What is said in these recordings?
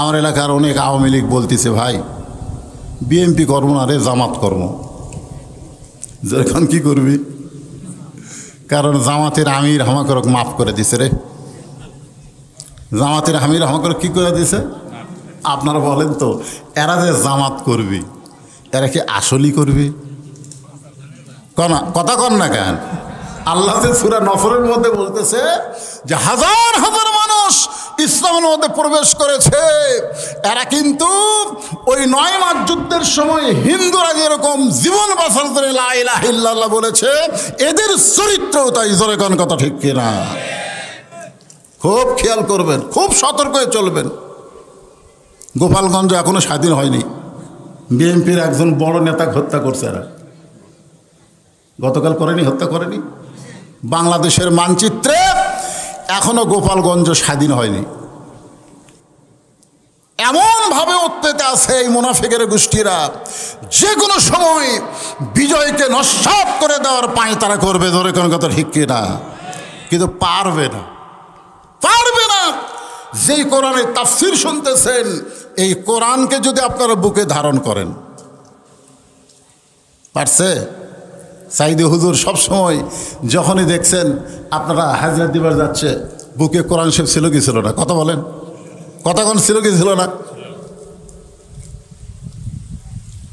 আমার এলাকার অনেক আওয়ামী লীগ বলতেছে, ভাই বিএনপি করব না রে, জামাত করব। এখন কি করবি? কারণ জামাতের আমির আমাকে মাফ করে দিছে রে। জামাতের আমির আমাকে কি করে দিছে? আপনারা বলেন তো, এরা যে জামাত করবি, এরা কি আসলই করবি? কথা কন না কেন? আল্লাহ সূরা নফরের মধ্যে বলতেছে যে হাজার হাজার মানুষ ইসলামের মধ্যে প্রবেশ করেছে, এরা কিন্তু ওই 9 মাস যুদ্ধের সময় হিন্দুরা যেরকম জীবন বাঁচার জন্য লা ইলাহা ইল্লাল্লাহ বলেছে, এদের চরিত্রও তাই। জোরে কোন কথা ঠিক কিনা? খুব খেয়াল করবেন, খুব সতর্ক হয়ে চলবেন। গোপালগঞ্জ এখনো স্বাধীন হয়নি, বিএনপির একজন বড় নেতা হত্যা করছে এরা। গতকাল করেনি? হত্যা করেনি? বাংলাদেশের মানচিত্রে এখনো গোপালগঞ্জ স্বাধীন হয়নি। এমনভাবে উত্তেজে আছে এই মুনাফিকের গোষ্ঠীরা, যে কোনো সময় বিজয়কে নস্যাৎ করে দেওয়ার পায় তারা করবে। ধরে কোন কথা ঠিক কিনা? কিন্তু পারবে না, পারবে না। যেই কোরআনের তাফসীর শুনতেছেন, এই কোরআনকে যদি আপনারা বুকে ধারণ করেন, পারছে? সাইদি হুজুর সবসময় যখনই দেখছেন আপনারা হাজরা দিবার যাচ্ছে, বুকে কোরআন শরীফ ছিল কি ছিল না? কথা বলেন, কতক্ষণ ছিল কি ছিল না?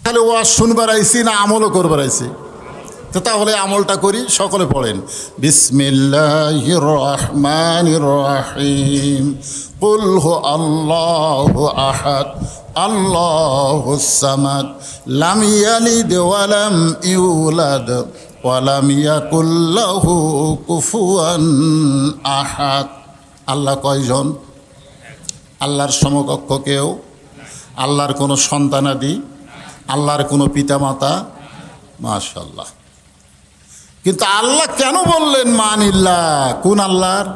তাহলে ওয়াজ শুনবার আইছি না আমলও করবার আইছি? তো তাহলে আমলটা করি। সকলে পড়েন বিসমিল্লাহির রহমানির রহিম। কুল হু আল্লাহু আহাদ আল্লাহুস সামাদ লাম ইয়ালিদ ওয়া লাম ইউলাদ ওয়া লাম ইয়াকুল লাহু কুফুয়ান আহাদ। আল্লাহ কয়জন? আল্লাহর সমকক্ষ কেউ? আল্লাহর কোনো সন্তানাদি? আল্লাহর কোনো পিতামাতা? মাশাআল্লাহ। কিন্তু আল্লাহ কেন বললেন মানিল্লাহ? কোন আল্লাহর?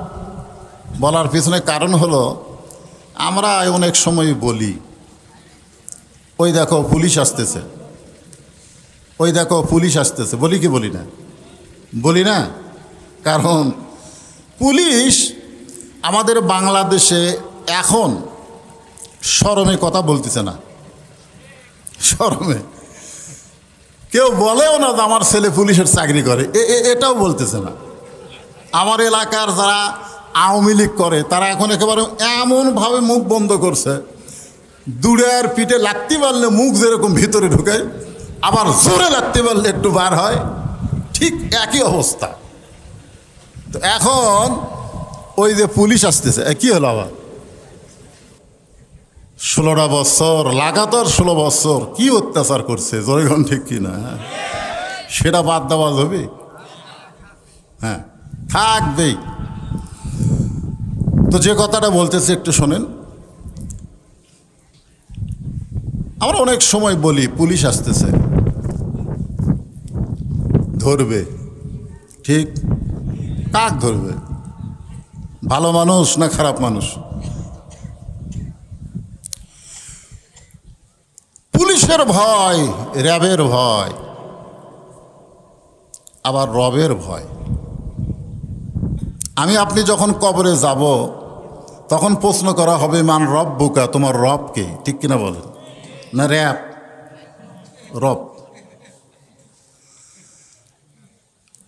বলার পিছনে কারণ হলো, আমরা অনেক সময় বলি, ওই দেখো পুলিশ আসতেছে, ওই দেখো পুলিশ আসতেছে, বলি কি বলি না? বলি না। কারণ পুলিশ আমাদের বাংলাদেশে এখন শরমে কথা বলতেছে না। শরমে কেউ বলেও না যে আমার ছেলে পুলিশের চাকরি করে, এটাও বলতেছে না। আমার এলাকার যারা আওয়ামী লীগ করে তারা এখন একেবারে এমনভাবে মুখ বন্ধ করছে, দূরের পিঠে লাগতে পারলে মুখ যেরকম ভিতরে ঢুকায়, আবার জোরে লাগতে পারলে একটু বার হয়, ঠিক একই অবস্থা। তো এখন ওই যে পুলিশ আসতেছে, কি হলো আবার? 16টা বছর লাগাতার, 16 বছর কি অত্যাচার করছে, জয়গণ ঠিক কিনা? সেটা বাদ দেওয়া হবে? হ্যাঁ, থাকবেই। তো যে কথাটা বলতেছে একটু শোনেন। আমরা অনেক সময় বলি পুলিশ আসতেছে, ধরবে, ঠিক? কাক ধরবে? ভালো মানুষ না খারাপ মানুষ? পুলিশের ভয়, র্যাবের ভয়, আবার রবের ভয়। আমি আপনি যখন কবরে যাব, তখন প্রশ্ন করা হবে মান রব বুকা, তোমার রব কে? ঠিক কিনা বলেন? না র্যাব? রব।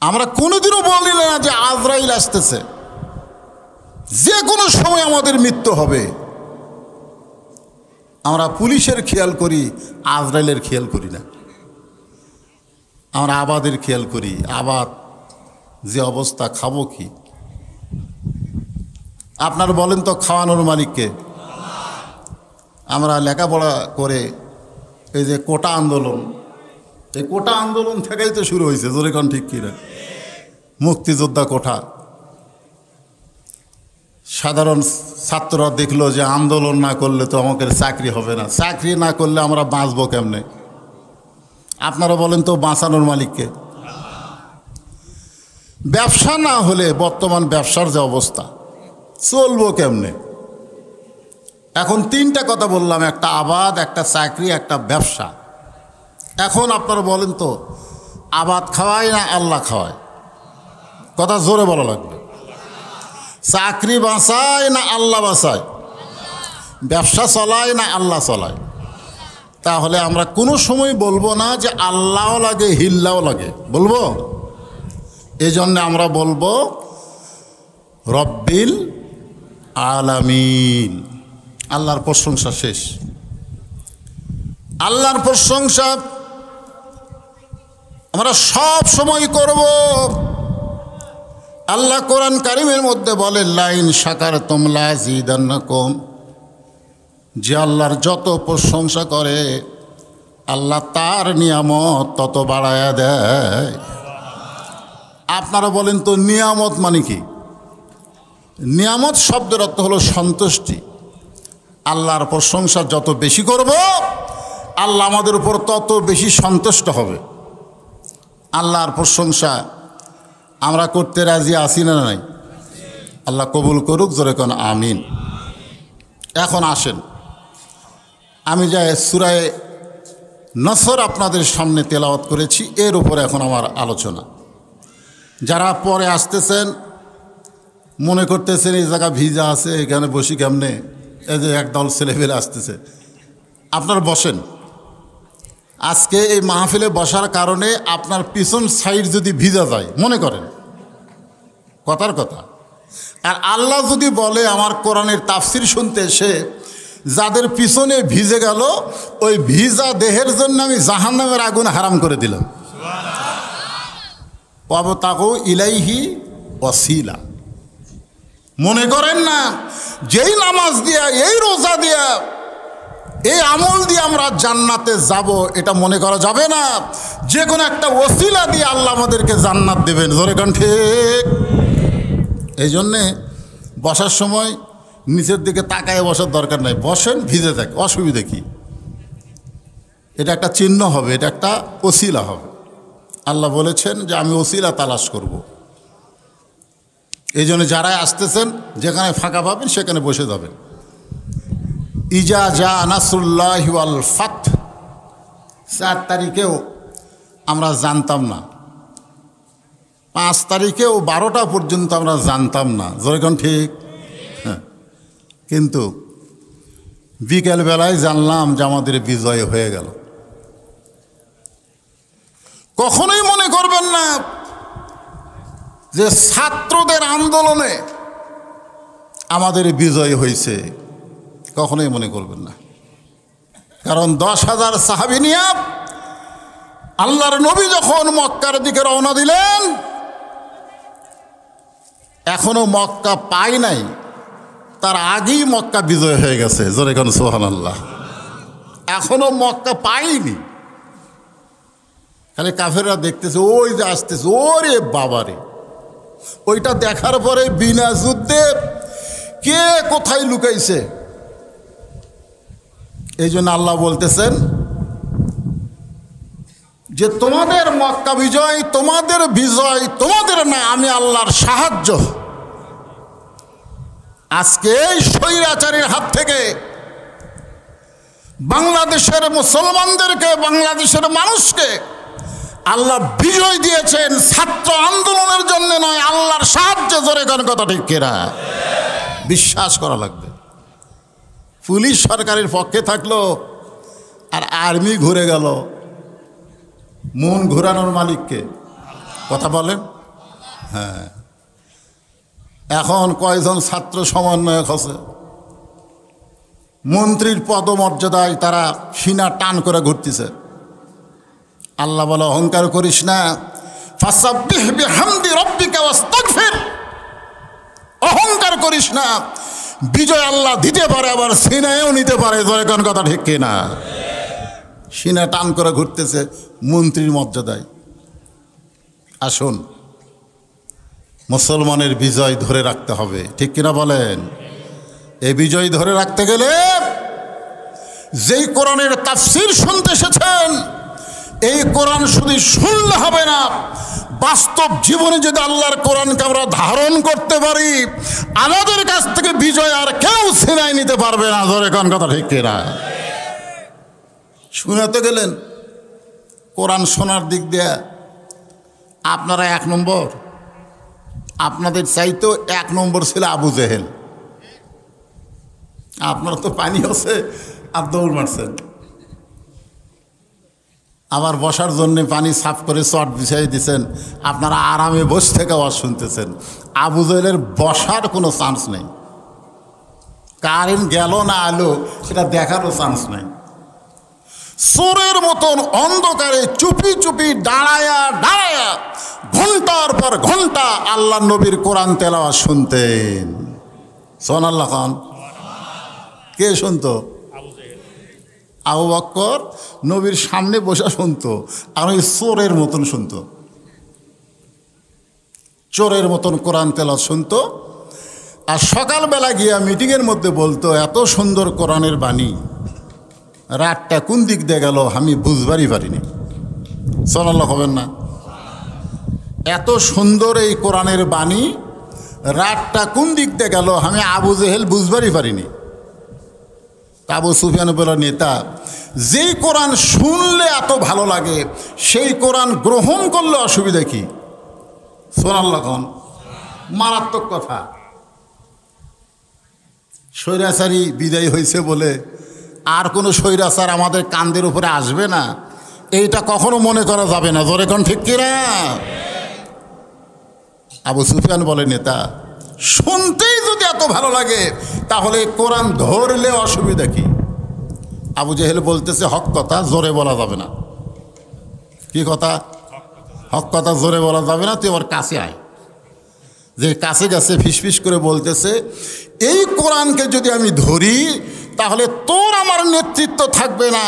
আমরা কোনোদিনও বলি না যে আজরাইল আসতেছে, যে কোনো সময় আমাদের মৃত্যু হবে। আমরা পুলিশের খেয়াল করি, আজরাইলের খেয়াল করি না। আমরা আবাদের খেয়াল করি, আবাদ যে অবস্থা, খাবো কি? আপনার বলেন তো, খাওয়ানোর মালিককে? আমরা লেখাপড়া করে এই যে কোটা আন্দোলন, এই কোটা আন্দোলন থেকেই তো শুরু হয়েছে, জোরে কোন ঠিক কিনা? মুক্তিযোদ্ধা কোঠা। সাধারণ ছাত্ররা দেখলো যে আন্দোলন না করলে তো আমাদের চাকরি হবে না, চাকরি না করলে আমরা বাঁচবো কেমনে? আপনারা বলেন তো, বাঁচানোর মালিককে? ব্যবসা না হলে, বর্তমান ব্যবসার যে অবস্থা, চলবো কেমনে? এখন 3টা কথা বললাম, একটা আবাদ, একটা চাকরি, একটা ব্যবসা। এখন আপনারা বলেন তো, আবাদ খাওয়ায় না আল্লাহ খাওয়ায়? কথা জোরে বলা লাগবে। চাকরি বাঁচায় না আল্লাহ বাঁচায়? ব্যবসা চলায় না আল্লাহ চলায়? তাহলে আমরা কোনো সময় বলবো না যে আল্লাহও লাগে হিল্লাও লাগে, বলবো? এই জন্যে আমরা বলবো রব্বিল আলামিন। আল্লাহর প্রশংসা শেষ। আল্লাহর প্রশংসা আমরা সব সময় করব। আল্লাহ কোরআন কারিমের মধ্যে বলে লাইন শাকারতুম লাযীদান্নাকুম, যে আল্লাহর যত প্রশংসা করে আল্লাহ তার নিয়ামত তত বাড়ায়া দেয়। আপনারা বলেন তো নিয়ামত মানে কি? নিয়ামত শব্দের অর্থ হলো সন্তুষ্টি। আল্লাহর প্রশংসা যত বেশি করব আল্লাহ আমাদের উপর তত বেশি সন্তুষ্ট হবে। আল্লাহর প্রশংসা আমরা করতে রাজি আছি না নাই? আল্লাহ কবুল করুক, জোরে কোন আমিন। এখন আসেন, আমি যা সূরা নসর আপনাদের সামনে তেলাওয়াত করেছি এর উপরে এখন আমার আলোচনা। যারা পরে আসতেছেন মনে করতেছেন এই জায়গা ভিজা আছে, এখানে বসি কেমনে, এই যে একদল ছেলেপেলে আসতেছে, আপনারা বসেন। আজকে এই মাহফিলে বসার কারণে আপনার পিছন সাইড যদি ভিজা যায় মনে করেন, কথার কথা। আর আল্লাহ যদি বলে আমার কোরআনের তাফসির শুনতে এসে যাদের পিছনে ভিজে গেল, ওই ভিজা দেহের জন্য আমি জাহান্নামের আগুন হারাম করে দিলাম। ওয়াবতাগু ইলাইহি ওয়াসিলা। মনে করেন না যেই নামাজ দিয়া, এই রোজা দিয়া, এই আমল দিয়ে আমরা জান্নাতে যাব, এটা মনে করা যাবে না। যে কোনো একটা ওসিলা দিয়ে আল্লাহ আমাদেরকে জান্নাত দেবেন, জোরে কোন ঠিক? এই জন্যে বসার সময় নিচের দিকে তাকায় বসার দরকার নাই, বসেন ভিজে থাকে, অসুবিধা কি? এটা একটা চিহ্ন হবে, এটা একটা ওসিলা হবে। আল্লাহ বলেছেন যে আমি ওসিলা তালাশ করব। এই জন্য যারাই আসতেছেন যেখানে ফাঁকা পাবেন সেখানে বসে যাবেন। ইজা জা নাসরুল্লাহি ওয়াল ফাত 4 তারিখেও আমরা জানতাম না, 5 তারিখেও 12টা পর্যন্ত আমরা জানতাম না, যেরকম ঠিক। হ্যাঁ, কিন্তু বিকেলবেলায় জানলাম যে আমাদের বিজয় হয়ে গেল। কখনোই মনে করবেন না যে ছাত্রদের আন্দোলনে আমাদের বিজয় হয়েছে, কখনোই মনে করবেন না। কারণ 10,000 সাহাবী নিয়ে আল্লাহর নবী যখন মক্কার দিকে রওনা দিলেন, এখনো মক্কা পায় নাই, তার আগেই মক্কা বিজয় হয়ে গেছে, জোরে কোন সুবহানাল্লাহ। এখনো মক্কা পায়নি, খালি কাফেররা দেখতেছে ওই যে আসতেছে, ওরে বাবারে। ওইটা দেখার পরে বিনা যুদ্ধে কে কোথায় লুকাইছে। এই জন্য আল্লাহ বলতেছেন যে তোমাদের মক্কা বিজয়, তোমাদের বিজয় তোমাদের না, আমি আল্লাহর সাহায্য। আজকে এই স্বৈরাচারীর হাত থেকে বাংলাদেশের মুসলমানদেরকে, বাংলাদেশের মানুষকে আল্লাহ বিজয় দিয়েছেন ছাত্র আন্দোলনের জন্য নয়, আল্লাহর সাহায্যে। জোরে কোন কথা ঠিক কিনা? বিশ্বাস করা লাগবে। পুলিশ সরকারের পক্ষে থাকলো আর আর্মি ঘুরে গেল, মন ঘোরানোর মালিককে, কথা বলেন। হ্যাঁ, এখন কয়জন ছাত্র সমন্বয়ক আছে, মন্ত্রীর পদমর্যাদায় তারা সিনা টান করে ঘুরতেছে। আল্লাহ বলে অহংকার করিস না, ফাসাব্বিহ বিহামদি রাব্বিকা ওয়াস্তাগফির। অহংকার করিস না, বিজয় আল্লাহ দিতে পারে, আবার সিনায়ও নিতে পারে, জয়গান কথা ঠিক কিনা? সিনা টান করে ঘুরতেছে মন্ত্রীর মর্যাদায়। আসুন, মুসলমানের বিজয় ধরে রাখতে হবে, ঠিক কিনা বলেন? এই বিজয় ধরে রাখতে গেলে যেই কোরআনের তাফসীর শুনতে এসেছেন, এই কোরআন শুধু শুনলে হবে না, বাস্তব জীবনে যদি আল্লাহর কোরআনকে আমরা ধারণ করতে পারি, আমাদের কাছ থেকে বিজয় আর কেউ ছিনাই নিতে পারবে না। ধরে কোন কথা ঠিক কিনা? শুনাতে গেলেন কোরআন শোনার দিক দিয়ে আপনারা 1 নম্বর, আপনাদের চাইতেও 1 নম্বর ছিল আবু জেহেল। আপনার তো পানি আছে আর দৌড় মারছেন। আবার বসার জন্য পানি সাফ করে চট বিছাই দিচ্ছেন, আপনারা আরামে বসে থেকে আওয়াজ শুনতেছেন। আবু জেহেলের বসার কোনো চান্স নেই, কারেন্ট গেল না আলো সেটা দেখারও চান্স নেই। চোরের মতন অন্ধকারে চুপি চুপি দাঁড়ায়া দাঁড়ায়া ঘন্টার পর ঘন্টা আল্লাহ নবীর কোরআন তেলাওয়াত শুনতেন। সুবহানাল্লাহ খান। কে শুনতো? আবু বকর নবীর সামনে বসে শুনতো, আর ওই চোরের মতন শুনতো, চোরের মতন কোরআন তেলাওয়াত শুনতো। আর সকালবেলা গিয়া মিটিংয়ের মধ্যে বলতো, এত সুন্দর কোরআনের বাণী, রাতটা কোন দিক দিয়ে গেল আমি বুঝবারই পারিনি। সুবহানাল্লাহ হবেন না? এত সুন্দর এই কোরআনের বাণী, রাতটা কোন দিক দিয়ে গেল আমি আবু জেহেল বুঝবারই পারিনি। আবু সুফিয়ান বলে নেতা, যেই কোরআন শুনলে এত ভালো লাগে সেই কোরআন গ্রহণ করলে অসুবিধা কি? সুবহানাল্লাহ খান। মারাত্মক কথা। স্বৈরাচারী বিদায় হয়েছে বলে আর কোনো স্বৈরাচার আমাদের কান্দের উপরে আসবে না, এইটা কখনো মনে করা যাবে না। জোরে কোন ঠিক কিনা? আবু সুফিয়ান বলে নেতা, শুনতেই যদি এত ভালো লাগে তাহলে কোরআন ধরলে অসুবিধা কি? আবু জেহেল বলতেছে, হক কথা জোরে বলা যাবে না। কি কথা? হক কথা জোরে বলা যাবে না, তুই আবার কাছে আয়। যে কাছে কাছে ফিসফিস করে বলতেছে, এই কোরআনকে যদি আমি ধরি তাহলে তোর আমার নেতৃত্ব থাকবে না,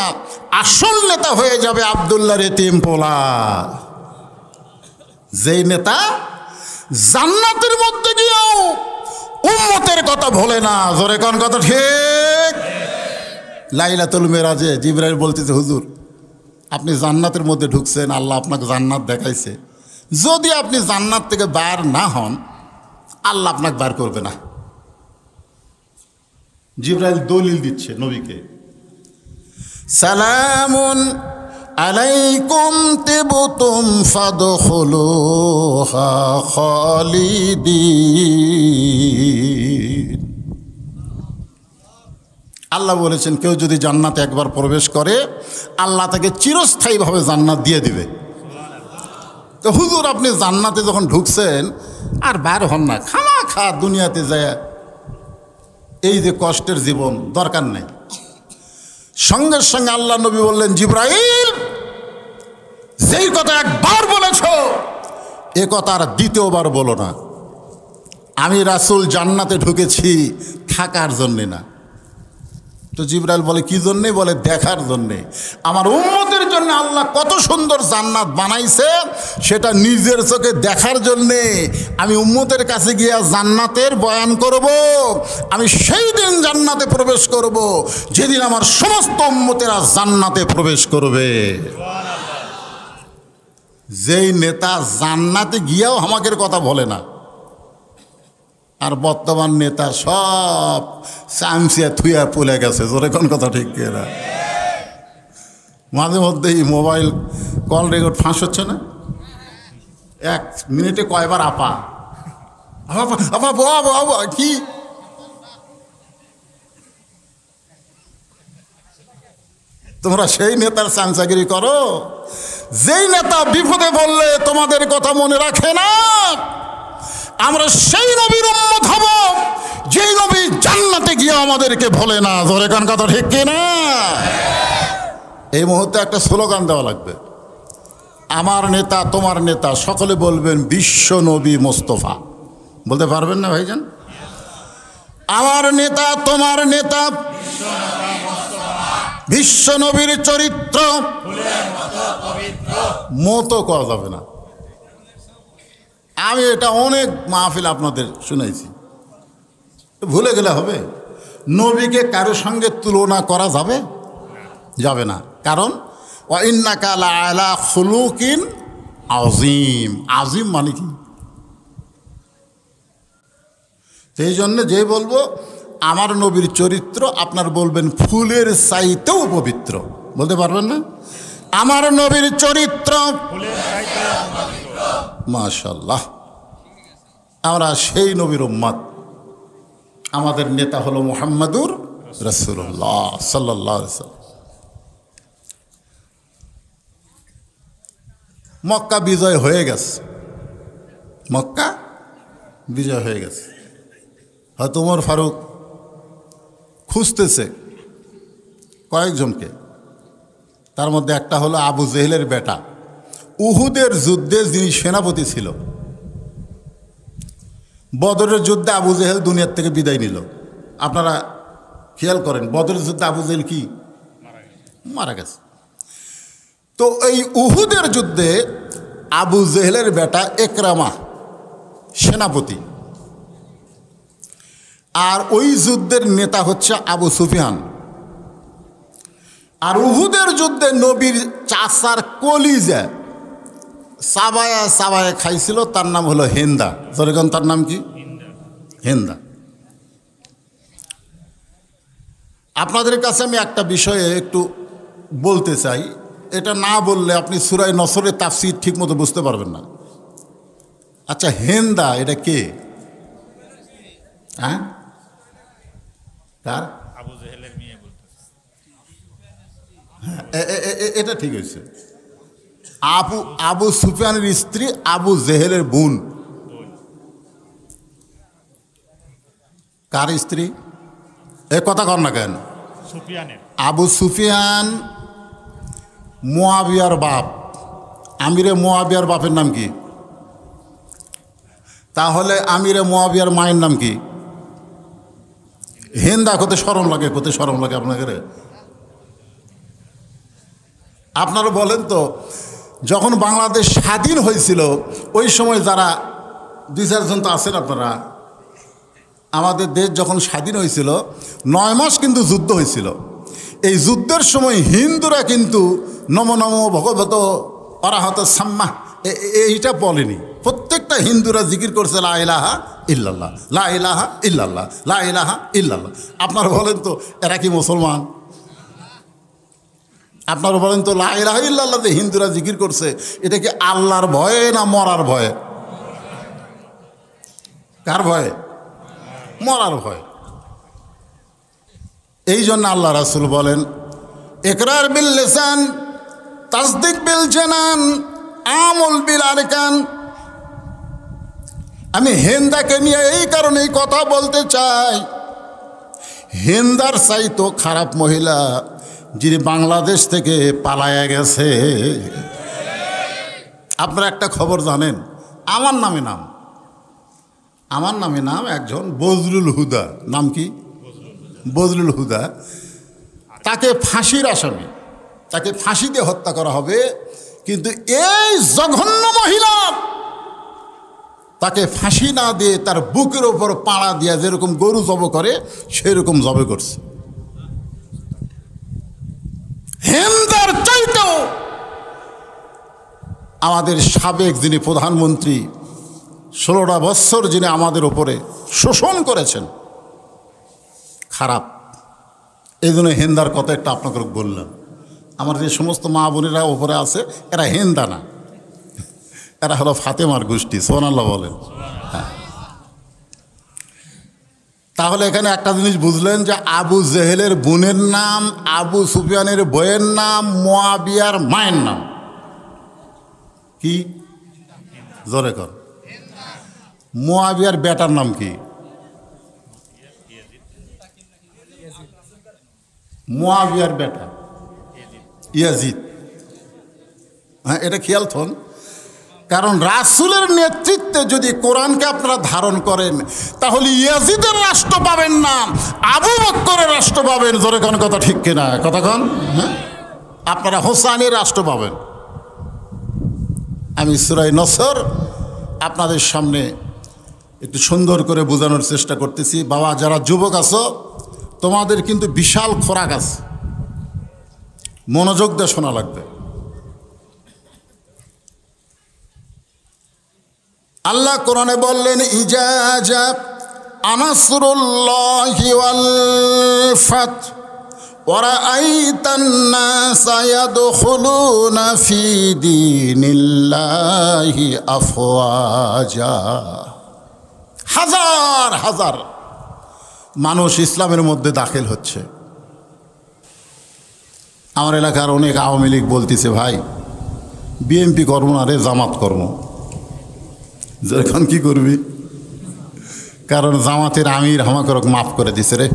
আসল নেতা হয়ে যাবে আব্দুল্লাহর এতিম পোলা। যেই নেতা জান্নাতের মধ্যে গিয়েও উম্মতের কথা ভোলে না। জোরে কোন কথা ঠিক? লাইলাতুল মেরাজে জিবরাইল বলতেছে, হুজুর আপনি জান্নাতের মধ্যে ঢুকছেন, আল্লাহ আপনাকে জান্নাত দেখাইছে, যদি আপনি জান্নাত থেকে বার না হন আল্লাহ আপনাকে বার করবে না। জিবরাইল দলিল দিচ্ছে নবীকে, সালামুন আলাইকুম তিবতুম ফাদখুলুহা খালিদিন। আল্লাহ বলেছেন, কেউ যদি জান্নাতে একবার প্রবেশ করে আল্লাহ তাকে চিরস্থায়ীভাবে জান্নাত দিয়ে দিবে। তো হুজুর আপনি জান্নাতে যখন ঢুকছেন আর বার হন না, খামাখা দুনিয়াতে যায় এই যে কষ্টের জীবন দরকার নেই। সঙ্গে সঙ্গে আল্লাহ নবী বললেন, জিবরাইল যেই কথা একবার বলেছ এ কথা আর দ্বিতীয়বার বলো না। আমি রাসূল জান্নাতে ঢুকেছি থাকার জন্যে না। তো জিবরাইল বলে, কি জন্যে? বলে, দেখার জন্যে। আমার উম্মতের জন্য আল্লাহ কত সুন্দর জান্নাত বানাইছে সেটা নিজের চোখে দেখার জন্যে আমি উম্মতের কাছে গিয়ে জান্নাতের বয়ান করব। আমি সেই দিন জান্নাতে প্রবেশ করব যেদিন আমার সমস্ত উম্মতেরা জান্নাতে প্রবেশ করবে। যেই নেতা জান্নাতে গিয়েও আমাদের কথা বলে না, আর বর্তমান নেতা সব চামচিয়া থুয়া পুলে গেছে। জোরে কোন কথা ঠিক কিনা? মাঝে মধ্যেই মোবাইল কল রেকর্ড ফাঁস হচ্ছে না? 1 মিনিটে কয়বার আপা আপা আপা বাবা বাবা কি? তোমরা সেই নেতার চামচাগিরি করো যেই নেতা বিপদে বললে তোমাদের কথা মনে রাখে না। আমরা সেই নবীর উম্মত হব যেই নবী জান্নাতে গিয়ে আমাদেরকে ভোলে না। ধরে কান কথা ঠিক কিনা? এই মুহূর্তে একটা স্লোগান দেওয়া লাগবে, আমার নেতা তোমার নেতা, সকলে বলবেন বিশ্ব নবী মোস্তফা। বলতে পারবেন না ভাইজান? আমার নেতা তোমার নেতা, বিশ্ব নবীর চরিত্র মতো করা যাবে না। আমি এটা অনেক মাহফিল আপনাদের শুনাইছি, ভুলে গেলে হবে? নবীকে কারো সঙ্গে তুলনা করা যাবে? যাবে না। কারণ ওয়া ইন্নাকা লাআলা খুলুকিন আযীম। আযীম মানে কি? সেই জন্য যে বলবো আমার নবীর চরিত্র, আপনার বলবেন ফুলের চাইতেও পবিত্র। বলতে পারবেন না? আমার নবীর চরিত্র মাশাআল্লাহ। আমরা সেই নবীর উম্মত। আমাদের নেতা হলো মুহাম্মাদুর রাসূলুল্লাহ সাল্লাল্লাহু আলাইহি ওয়াসাল্লাম। মক্কা বিজয় হয়ে গেছে, মক্কা বিজয় হয়ে গেছে। হয়তো ওমর ফারুক খুঁজতেছে কয়েকজনকে, তার মধ্যে একটা হলো আবু জেহেলের বেটা, উহুদের যুদ্ধে যিনি সেনাপতি ছিল। বদরের যুদ্ধে আবু জেহেল দুনিয়ার থেকে বিদায় নিল। আপনারা খেয়াল করেন, বদরের যুদ্ধে আবু জেহেল কি মারা গেছে। তো এই উহুদের যুদ্ধে আবু জেহেলের বেটা একরামা সেনাপতি, আর ওই যুদ্ধের নেতা হচ্ছে আবু সুফিয়ান। আর উহুদের যুদ্ধে নবীর চাচার কলিজা চাবায়া চাবায়া খাইছিল, তার নাম হলো হেন্দা। যেরকম তার নাম কি? হেন্দা। আপনাদের কাছে আমি একটা বিষয়ে একটু বলতে চাই, এটা না বললে আপনি সূরা নসরের তাফসীর ঠিক মতো বুঝতে পারবেন না। আচ্ছা, হেন্দা এটা কে? হ্যাঁ, কার? আবু জেহেলের মেয়ে বলতে। হ্যাঁ, এটা ঠিক হয়েছে। আবু সুফিয়ানের স্ত্রী আবু জেহেলের বোন। কার স্ত্রী? এ কথা কর না কেন? সুফিয়ানের। আবু সুফিয়ান মুয়াবিয়ার বাপ। আমিরে মুয়াবিয়ার বাপের নাম কি? তাহলে আমিরে মুয়াবিয়ার মায়ের নাম কি? হেন্দা। কত শরম লাগে, কত শরম লাগে আপনাকে। আপনারা বলেন তো, যখন বাংলাদেশ স্বাধীন হয়েছিল ওই সময় যারা দুই চারজন তো আছেন আপনারা, আমাদের দেশ যখন স্বাধীন হয়েছিল 9 মাস কিন্তু যুদ্ধ হয়েছিল। এই যুদ্ধের সময় হিন্দুরা কিন্তু নম নম ভগবত অরাহত সাম্মা এইটা বলেনি। প্রত্যেকটা হিন্দুরা জিকির করছে লা ইলাহা ইল্লাল্লাহ, লা ইলাহা ইল্লাল্লাহ, লা ইলাহা ইল্লাল্লাহ। আপনারা বলেন তো এরা কি মুসলমান? আপনারা বলেন তো লা ইলাহা ইল্লাল্লাহ যে হিন্দুরা জিকির করছে, এটা কি আল্লাহর ভয়ে না মরার ভয়ে? কার ভয়ে? মরার ভয়। এই জন্য আল্লাহ রাসূল বলেন, ইকরার বিল লিসান তাসদিক বিল জানান আমল বিল আরকান। আমি হেন্দাকে নিয়ে এই কারণেই কথা বলতে চাই, হেন্দার চাইতো খারাপ মহিলা যিনি বাংলাদেশ থেকে পালায়া গেছে। আপনারা একটা খবর জানেন, আমার নামে নাম একজন বজলুল হুদা। নাম কি? বজলুল হুদা। তাকে ফাঁসির আসামি, তাকে ফাঁসি দিয়ে হত্যা করা হবে। কিন্তু এই জঘন্য মহিলা তাকে ফাঁসি না দিয়ে তার বুকের ওপর পাড়া দিয়া যেরকম গরু জব করে সেরকম জবে করছে। হেন্দার চাইতেও আমাদের সাবেক যিনি প্রধানমন্ত্রী 16টা বৎসর যিনি আমাদের ওপরে শোষণ করেছেন, খারাপ। এই জন্য হেন্দার কথা একটা আপনাকে বললাম। আমার যে সমস্ত মা বোনেরা ওপরে আছে এরা হেন্দা না, এরা হলো ফাতেমার গোষ্ঠী। সুবহানাল্লাহ বলেন। হ্যাঁ, তাহলে এখানে একটা জিনিস বুঝলেন যে আবু জেহেলের বোনের নাম, আবু সুফিয়ানের বইয়ের নাম, মুয়াবিয়ার মায়ের নাম কি? জোরে কর। মুয়াবিয়ার বেটার নাম কি? মুয়াবিয়ার বেটা ইয়াজিদ। হ্যাঁ, এটা খেয়াল থন। কারণ রাসূলের নেতৃত্বে যদি কোরআনকে আপনারা ধারণ করেন তাহলে ইয়াজিদের রাষ্ট্র পাবেন না, আবু বকরের রাষ্ট্র পাবেন। জোরে কোন কথা ঠিক কিনা? কথা কন। হ্যাঁ, আপনারা হোসাইনের রাষ্ট্র পাবেন। আমি সূরা নসর আপনাদের সামনে একটু সুন্দর করে বোঝানোর চেষ্টা করতেছি। বাবা, যারা যুবক আছো তোমাদের কিন্তু বিশাল খোরাক আছে, মনোযোগ দিয়ে শোনা লাগবে। আল্লাহ কোরআনে বললেন, ইজা আনাসরুল্লাহি ওয়াল ফাত ওয়া রাআইতান নাসা ইয়াদখুলুনা ফি দীনিল্লাহি আফওয়াজা। হাজার হাজার মানুষ ইসলামের মধ্যে দাখিল হচ্ছে। আমার এলাকার অনেক আওয়ামী লীগ বলতেছে, ভাই বিএনপি কর্ম না রে, জামাত কর্ম। যখন কি করবি, কারণ জামাতের আমির আমাকে মাফ করে দিছে রে।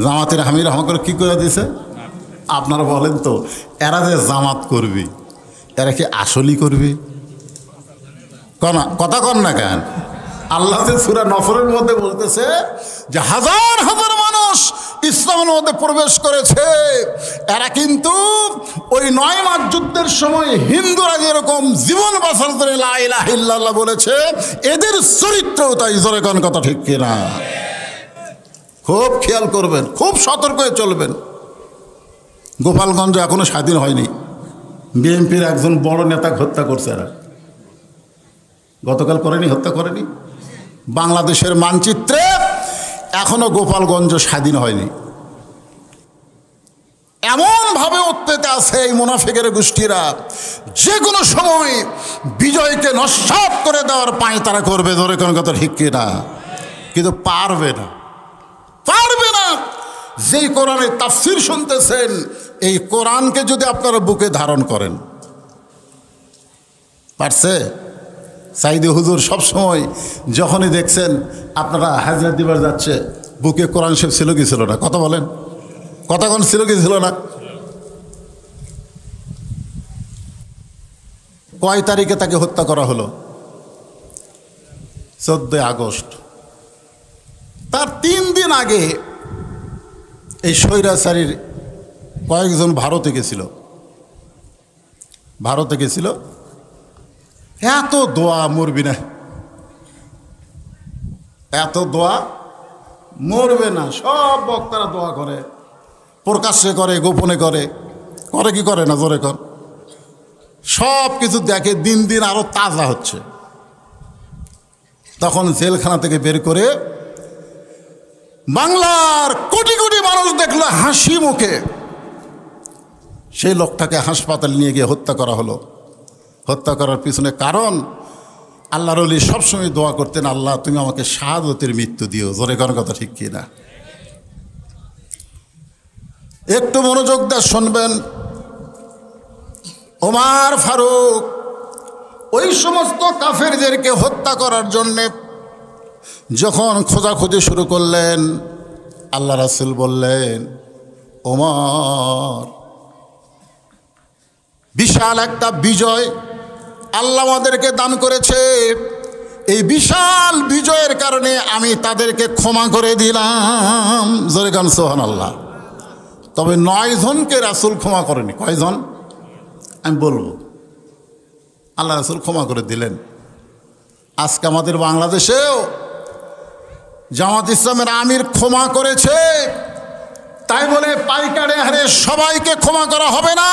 জামাতের আমির আমাকে কি করে দিছে? আপনারা বলেন তো, এরা যে জামাত করবি, এরা কি আসলেই করবি? কথা কন না কেন? আল্লাহ যে সূরা নফরের মধ্যে বলতেছে যে হাজার হাজার মানুষ ইসলামের মধ্যে প্রবেশ করেছে, এরা কিন্তু ওই 9 মাস যুদ্ধের সময় হিন্দুরা যেরকম জীবন বাঁচার জন্য লা ইলাহা ইল্লাল্লাহ বলেছে, এদের চরিত্রও তাই। জোরে কোন কথা ঠিক কিনা? খুব খেয়াল করবেন, খুব সতর্ক হয়ে চলবেন। গোপালগঞ্জ এখনো স্বাধীন হয়নি, বিএনপির একজন বড় নেতা হত্যা করছে এরা। গতকাল করেনি, হত্যা করেনি? বাংলাদেশের মানচিত্রে এখনো গোপালগঞ্জ স্বাধীন হয়নি। এমনভাবে উত্তেজে আছে এই মুনাফিকের গোষ্ঠীরা, যে কোনো সময় বিজয়কে নস্যাৎ করে দেওয়ার পায় তারা করবে। ধরে কোনো কথা ঠিক কিনা? কিন্তু পারবে না, পারবে না। যেই কোরআনের তাফসীর শুনতেছেন, এই কোরআনকে যদি আপনারা বুকে ধারণ করেন, পারছে? সাইদি হুজুর সবসময় যখনই দেখছেন আপনারা হাজরা দিবার যাচ্ছে, বুকে কোরআন শরীফ ছিল কি ছিল না? কথা বলেন, কথা কোন ছিল কি ছিল না? কয় তারিখে তাকে হত্যা করা হলো? 14 আগস্ট। তার 3 দিন আগে এই স্বৈরাচারীর কয়েকজন ভারতে গেছিল, ভারতে গেছিল। এত দোয়া, মরবি না, এত দোয়া, মরবে না। সব বক্তারা দোয়া করে, প্রকাশ্যে করে, গোপনে করে, করে কি করে না? জোরে কর। সব কিছু দেখে, দিন দিন আরো তাজা হচ্ছে। তখন জেলখানা থেকে বের করে বাংলার কোটি কোটি মানুষ দেখলো হাসি মুখে, সেই লোকটাকে হাসপাতালে নিয়ে গিয়ে হত্যা করা হলো। হত্যা করার পিছনে কারণ, আল্লাহর ওলি সবসময় দোয়া করতেন, আল্লাহ তুমি আমাকে শাহাদতের মৃত্যু দিও। জোরে করার কথা ঠিক কি না? একটু মনোযোগ দিয়ে শুনবেন। ওমর ফারুক ওই সমস্ত কাফেরদেরকে হত্যা করার জন্যে যখন খোঁজাখুঁজি শুরু করলেন, আল্লাহ রাসূল বললেন, ওমর, বিশাল একটা বিজয় আল্লাহ আমাদেরকে দান করেছে, এই বিশাল বিজয়ের কারণে আমি তাদেরকে ক্ষমা করে দিলাম। জোরে গান সুবহানাল্লাহ। তবে 9 জনকে রাসূল ক্ষমা করেনি। কয়জন? আমি বলবো। আল্লাহ রাসূল ক্ষমা করে দিলেন। আজকে আমাদের বাংলাদেশেও জামাত ইসলামের আমির ক্ষমা করেছে, তাই বলে পাইকারে হারে সবাইকে ক্ষমা করা হবে না।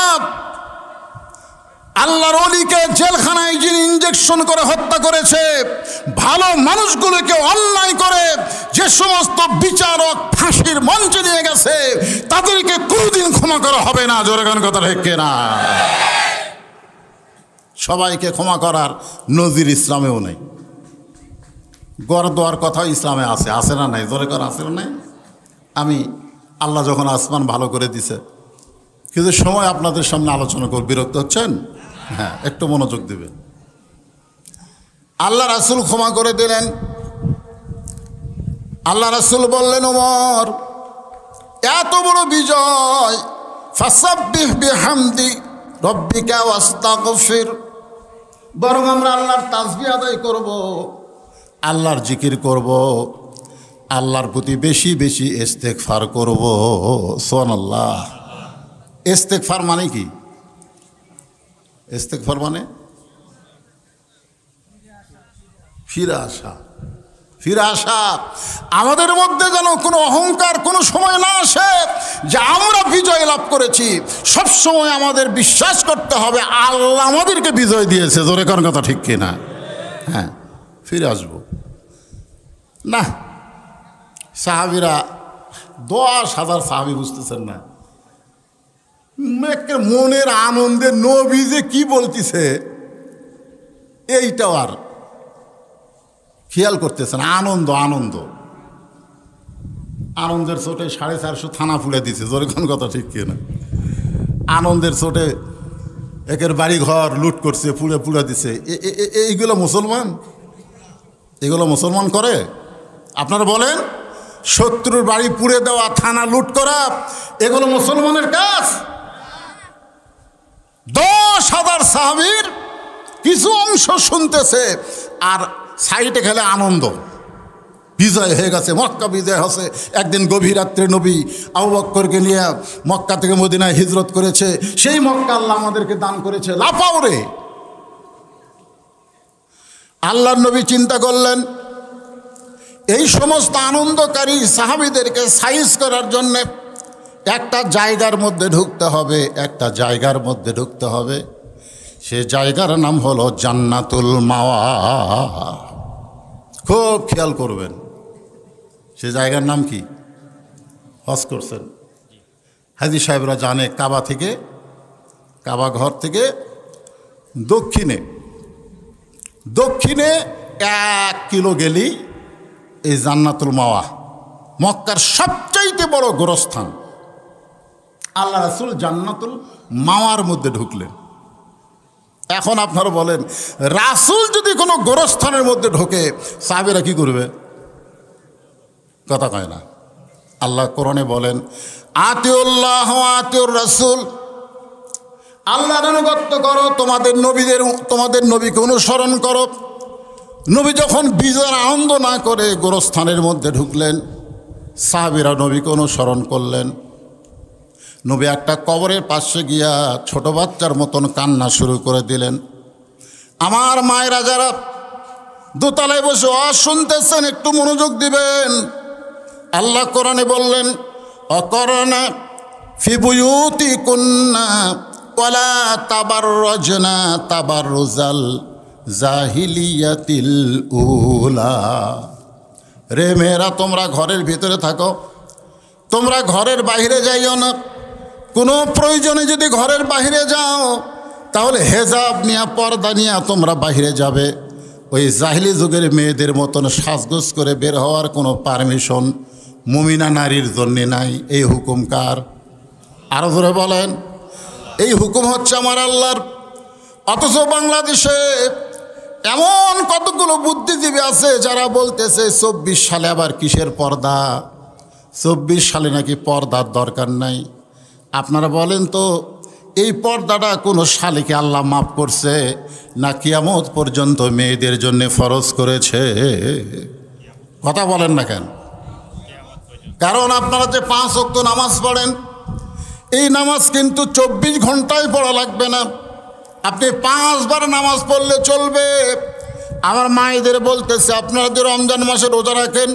আল্লাহর ওলিকে জেলখানায় যিনি ইঞ্জেকশন করে হত্যা করেছে, ভালো মানুষগুলোকে অন্যায় করে যে সমস্ত বিচারক ফাঁসির মঞ্চে নিয়ে গেছে, তাদেরকে কোনোদিন ক্ষমা করা হবে না। জোরে গান কথা ঠিক না? সবাইকে ক্ষমা করার নজির ইসলামেও নেই। গড় দেওয়ার কথা ইসলামে আছে, আছে না নাই? জোরে কর, আছে না নাই? আমি আল্লাহ যখন আসমান ভালো করে দিছে, কিন্তু সময় আপনাদের সামনে আলোচনা করব। বিরক্ত হচ্ছেন? হ্যাঁ, একটু মনোযোগ দিবেন। আল্লাহ রাসূল ক্ষমা করে দিলেন। আল্লাহ রাসূল বললেন, ওমর, এত বড় বিজয়, ফাসাব্বিহ বিহামদি রব্বিকা ওয়াস্তাগফির, বরং আমরা আল্লাহর তাসবিহ আদায় করব, আল্লাহর জিকির করব, আল্লাহর প্রতি বেশি বেশি ইস্তেগফার করব। সুবহানাল্লাহ। ইস্তেগফার মানে কি? ইস্তেগফার মানে ফিরে আসা। ফিরে আসা। আমাদের মধ্যে যেন কোনো অহংকার কোনো সময় না আসে যে আমরা বিজয় লাভ করেছি। সব সময় আমাদের বিশ্বাস করতে হবে আল্লাহ আমাদেরকে বিজয় দিয়েছে। জোরে কোন কথা ঠিক কিনা? হ্যাঁ, ফিরে আসবো না। সাহাবীরা 10,000 সাহাবী, বুঝতেছেন না? মনের আনন্দে নবী যে কি বলতেছে এইটাও আর খেয়াল করতেছেন। আনন্দ আনন্দ আনন্দের চোটে 450 থানা পুড়ে দিছে, জোরে কোন কথা ঠিক কিনা? আনন্দের চোটে একের বাড়ি ঘর লুট করছে, পুড়ে পুড়ে দিছে। এইগুলো মুসলমান? এগুলো মুসলমান করে? আপনারা বলেন, শত্রুর বাড়ি পুড়ে দেওয়া, থানা লুট করা, এগুলো মুসলমানের কাজ? 10,000 সাহাবীর কিছু অংশ শুনতেছে আর সাইডে খেলে আনন্দ, বিজয় হয়ে গেছে, মক্কা বিজয় হচ্ছে। একদিন গভীর রাত্রে নবী আবু বকরকে নিয়ে মক্কা থেকে মদিনায় হিজরত করেছে, সেই মক্কা আল্লাহ আমাদেরকে দান করেছে, লাফাও রে। আল্লাহর নবী চিন্তা করলেন এই সমস্ত আনন্দকারী সাহাবীদেরকে সাইজ করার জন্য একটা জায়গার মধ্যে ঢুকতে হবে, একটা জায়গার মধ্যে ঢুকতে হবে। সে জায়গার নাম হলো জান্নাতুল মাওয়া। খুব খেয়াল করবেন, সে জায়গার নাম কি? হজ করছেন হাজী সাহেবরা জানে, কাবা থেকে, কাবা ঘর থেকে দক্ষিণে 1 কিলো গেলি এই জান্নাতুল মাওয়া, মক্কার সবচাইতে বড় গোরস্থান। আল্লাহ রাসূল জান্নাতুল মাওয়ার মধ্যে ঢুকলেন। এখন আপনারা বলেন, রাসূল যদি কোনো গোরস্থানের মধ্যে ঢোকে, সাহাবীরা কি করবে? কথা কয় না। আল্লাহ কোরআনে বলেন, আতিউল্লাহ ওয়া আতিউর রাসূল, আল্লাহর আনুগত্য করো, তোমাদের নবীকে অনুসরণ করো। নবী যখন বিজয়ের আনন্দ না করে গোরস্থানের মধ্যে ঢুকলেন, সাহাবীরা নবীকে অনুসরণ করলেন। নবী একটা কবরের পাশে গিয়া ছোট বাচ্চার মতন কান্না শুরু করে দিলেন। আমার মায়েরা যারা দোতলায় বসে শুনতেছেন, একটু মনোযোগ দিবেন। আল্লাহ কোরআনে বললেন, অকরনা ফি বুয়ুতিকুন্না ওয়ালা তাবাররাজনা তাবাররুজাল জাহিলিয়াতিল উলা। রে মেয়েরা, তোমরা ঘরের ভিতরে থাকো, তোমরা ঘরের বাইরে যাইও না। কোনো প্রয়োজনে যদি ঘরের বাইরে যাও, তাহলে হেজাব নিয়ে, পর্দা নিয়ে তোমরা বাইরে যাবে। ওই জাহিলি যুগের মেয়েদের মতন সাজগোজ করে বের হওয়ার কোনো পারমিশন মুমিনা নারীর জন্যে নাই। এই হুকুম কার? আরো ধরে বলেন, এই হুকুম হচ্ছে আমার আল্লাহর। অথচ বাংলাদেশে এমন কতগুলো বুদ্ধিজীবী আছে যারা বলতেছে 24 সালে আবার কিসের পর্দা, 24 সালে নাকি পর্দার দরকার নাই। আপনারা বলেন তো, এই পর্দাটা কোনো সালেকে আল্লাহ মাফ করছে না কিয়ামত পর্যন্ত মেয়েদের জন্য ফরজ করেছে? কথা বলেন না কেন? কারণ আপনারা যে 5 ওয়াক্ত নামাজ পড়েন, এই নামাজ কিন্তু 24 ঘন্টায় পড়া লাগবে না। আপনি 5 বার নামাজ পড়লে চলবে। আমার মায়েদের বলতেছে, আপনারা যে রমজান মাসে রোজা রাখেন,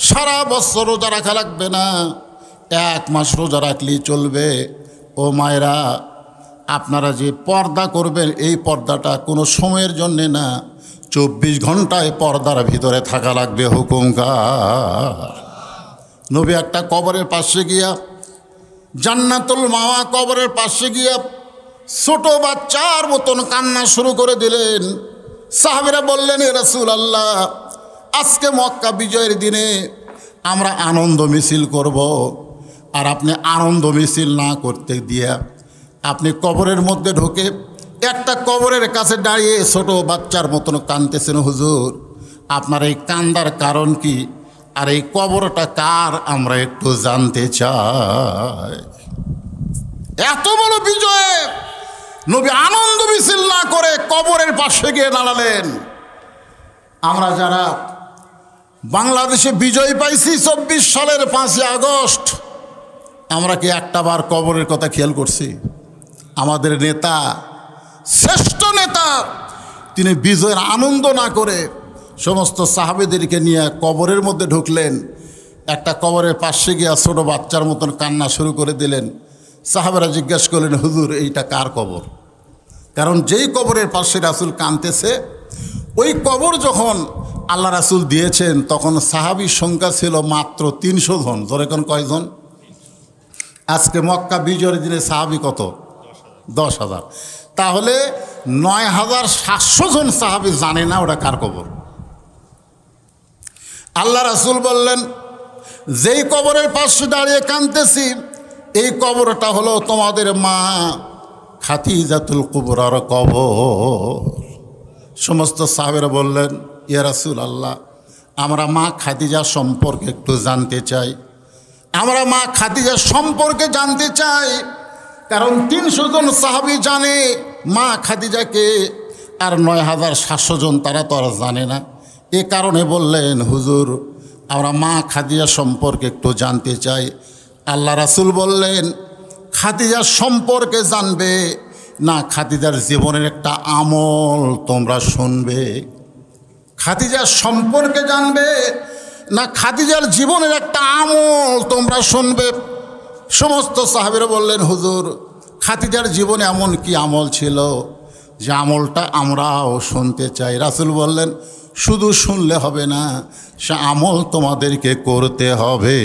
সারা বছর রোজা রাখা লাগবে না, 1 মাস রোজা রাখলেই চলবে। ও মায়েরা, আপনারা যে পর্দা করবেন, এই পর্দাটা কোনো সময়ের জন্যে না, 24 ঘন্টায় পর্দার ভিতরে থাকা লাগবে। হুকুম কার? নবী একটা কবরের পাশে গিয়া, জান্নাতুল মাওয়া কবরের পাশে গিয়া ছোট বাচ্চার মতন কান্না শুরু করে দিলেন। সাহাবীরা বললেন, এ রাসূলুল্লাহ, আজকে মক্কা বিজয়ের দিনে আমরা আনন্দ মিছিল করব, আর আপনি আনন্দ মিছিল না করতে দিয়া আপনি কবরের মধ্যে ঢোকে একটা কবরের কাছে দাঁড়িয়ে ছোট বাচ্চার মতন কাঁদতেছেন। হুজুর, আপনার এই কান্দার কারণ কি? আর এই কবরটা কার আমরা একটু জানতে চাই। এত বড় বিজয়ে নবী আনন্দ মিছিল না করে কবরের পাশে গিয়ে দাঁড়ালেন। আমরা যারা বাংলাদেশে বিজয় পাইছি 24 সালের 5ই আগস্ট, আমরা কি একটা বার কবরের কথা খেয়াল করছি? আমাদের নেতা, শ্রেষ্ঠ নেতা, তিনি বিজয়ের আনন্দ না করে সমস্ত সাহাবীদেরকে নিয়ে কবরের মধ্যে ঢুকলেন। একটা কবরের পাশে গিয়া ছোট বাচ্চার মতন কান্না শুরু করে দিলেন। সাহাবেরা জিজ্ঞেস করলেন, হুজুর, এইটা কার কবর? কারণ যেই কবরের পাশে রাসূল কাঁদতেছে, ওই কবর যখন আল্লাহ রাসূল দিয়েছেন, তখন সাহাবীর সংখ্যা ছিল মাত্র 300 জন। ধরে কোন কয়জন? আজকে মক্কা বিজয়ের দিনে সাহাবী কত? 10,000। তাহলে 9,700 জন সাহাবী জানে না ওটা কার কবর। আল্লাহ রাসূল বললেন, যেই কবরের পাশে দাঁড়িয়ে কাঁদতেছি এই কবরটা হলো তোমাদের মা খাদিজাতুল কুবরার কবর। সমস্ত সাহাবেরা বললেন, ইয়া রাসূলুল্লাহ, আমরা মা খাদিজা সম্পর্কে একটু জানতে চাই, আমরা মা খাদিজা সম্পর্কে জানতে চাই। কারণ 300 জন সাহাবী জানে মা খাদিজাকে, আর 9700 জন তারা তো আর জানে না। এ কারণে বললেন, হুজুর আমরা মা খাদিজা সম্পর্কে একটু জানতে চাই। আল্লাহ রাসূল বললেন, খাদিজা সম্পর্কে জানবে না খাদিজার জীবনের একটা আমল তোমরা শুনবে? খাদিজা সম্পর্কে জানবে না খাদিজার জীবনের একটা আমল তোমরা শুনবে? সমস্ত সাহাবীরা বললেন, হুজুর খাদিজার জীবনে এমন কি আমল ছিল যে আমলটা আমরাও শুনতে চাই। রাসূল বললেন, শুধু শুনলে হবে না, সে আমল তোমাদেরকে করতে হবে।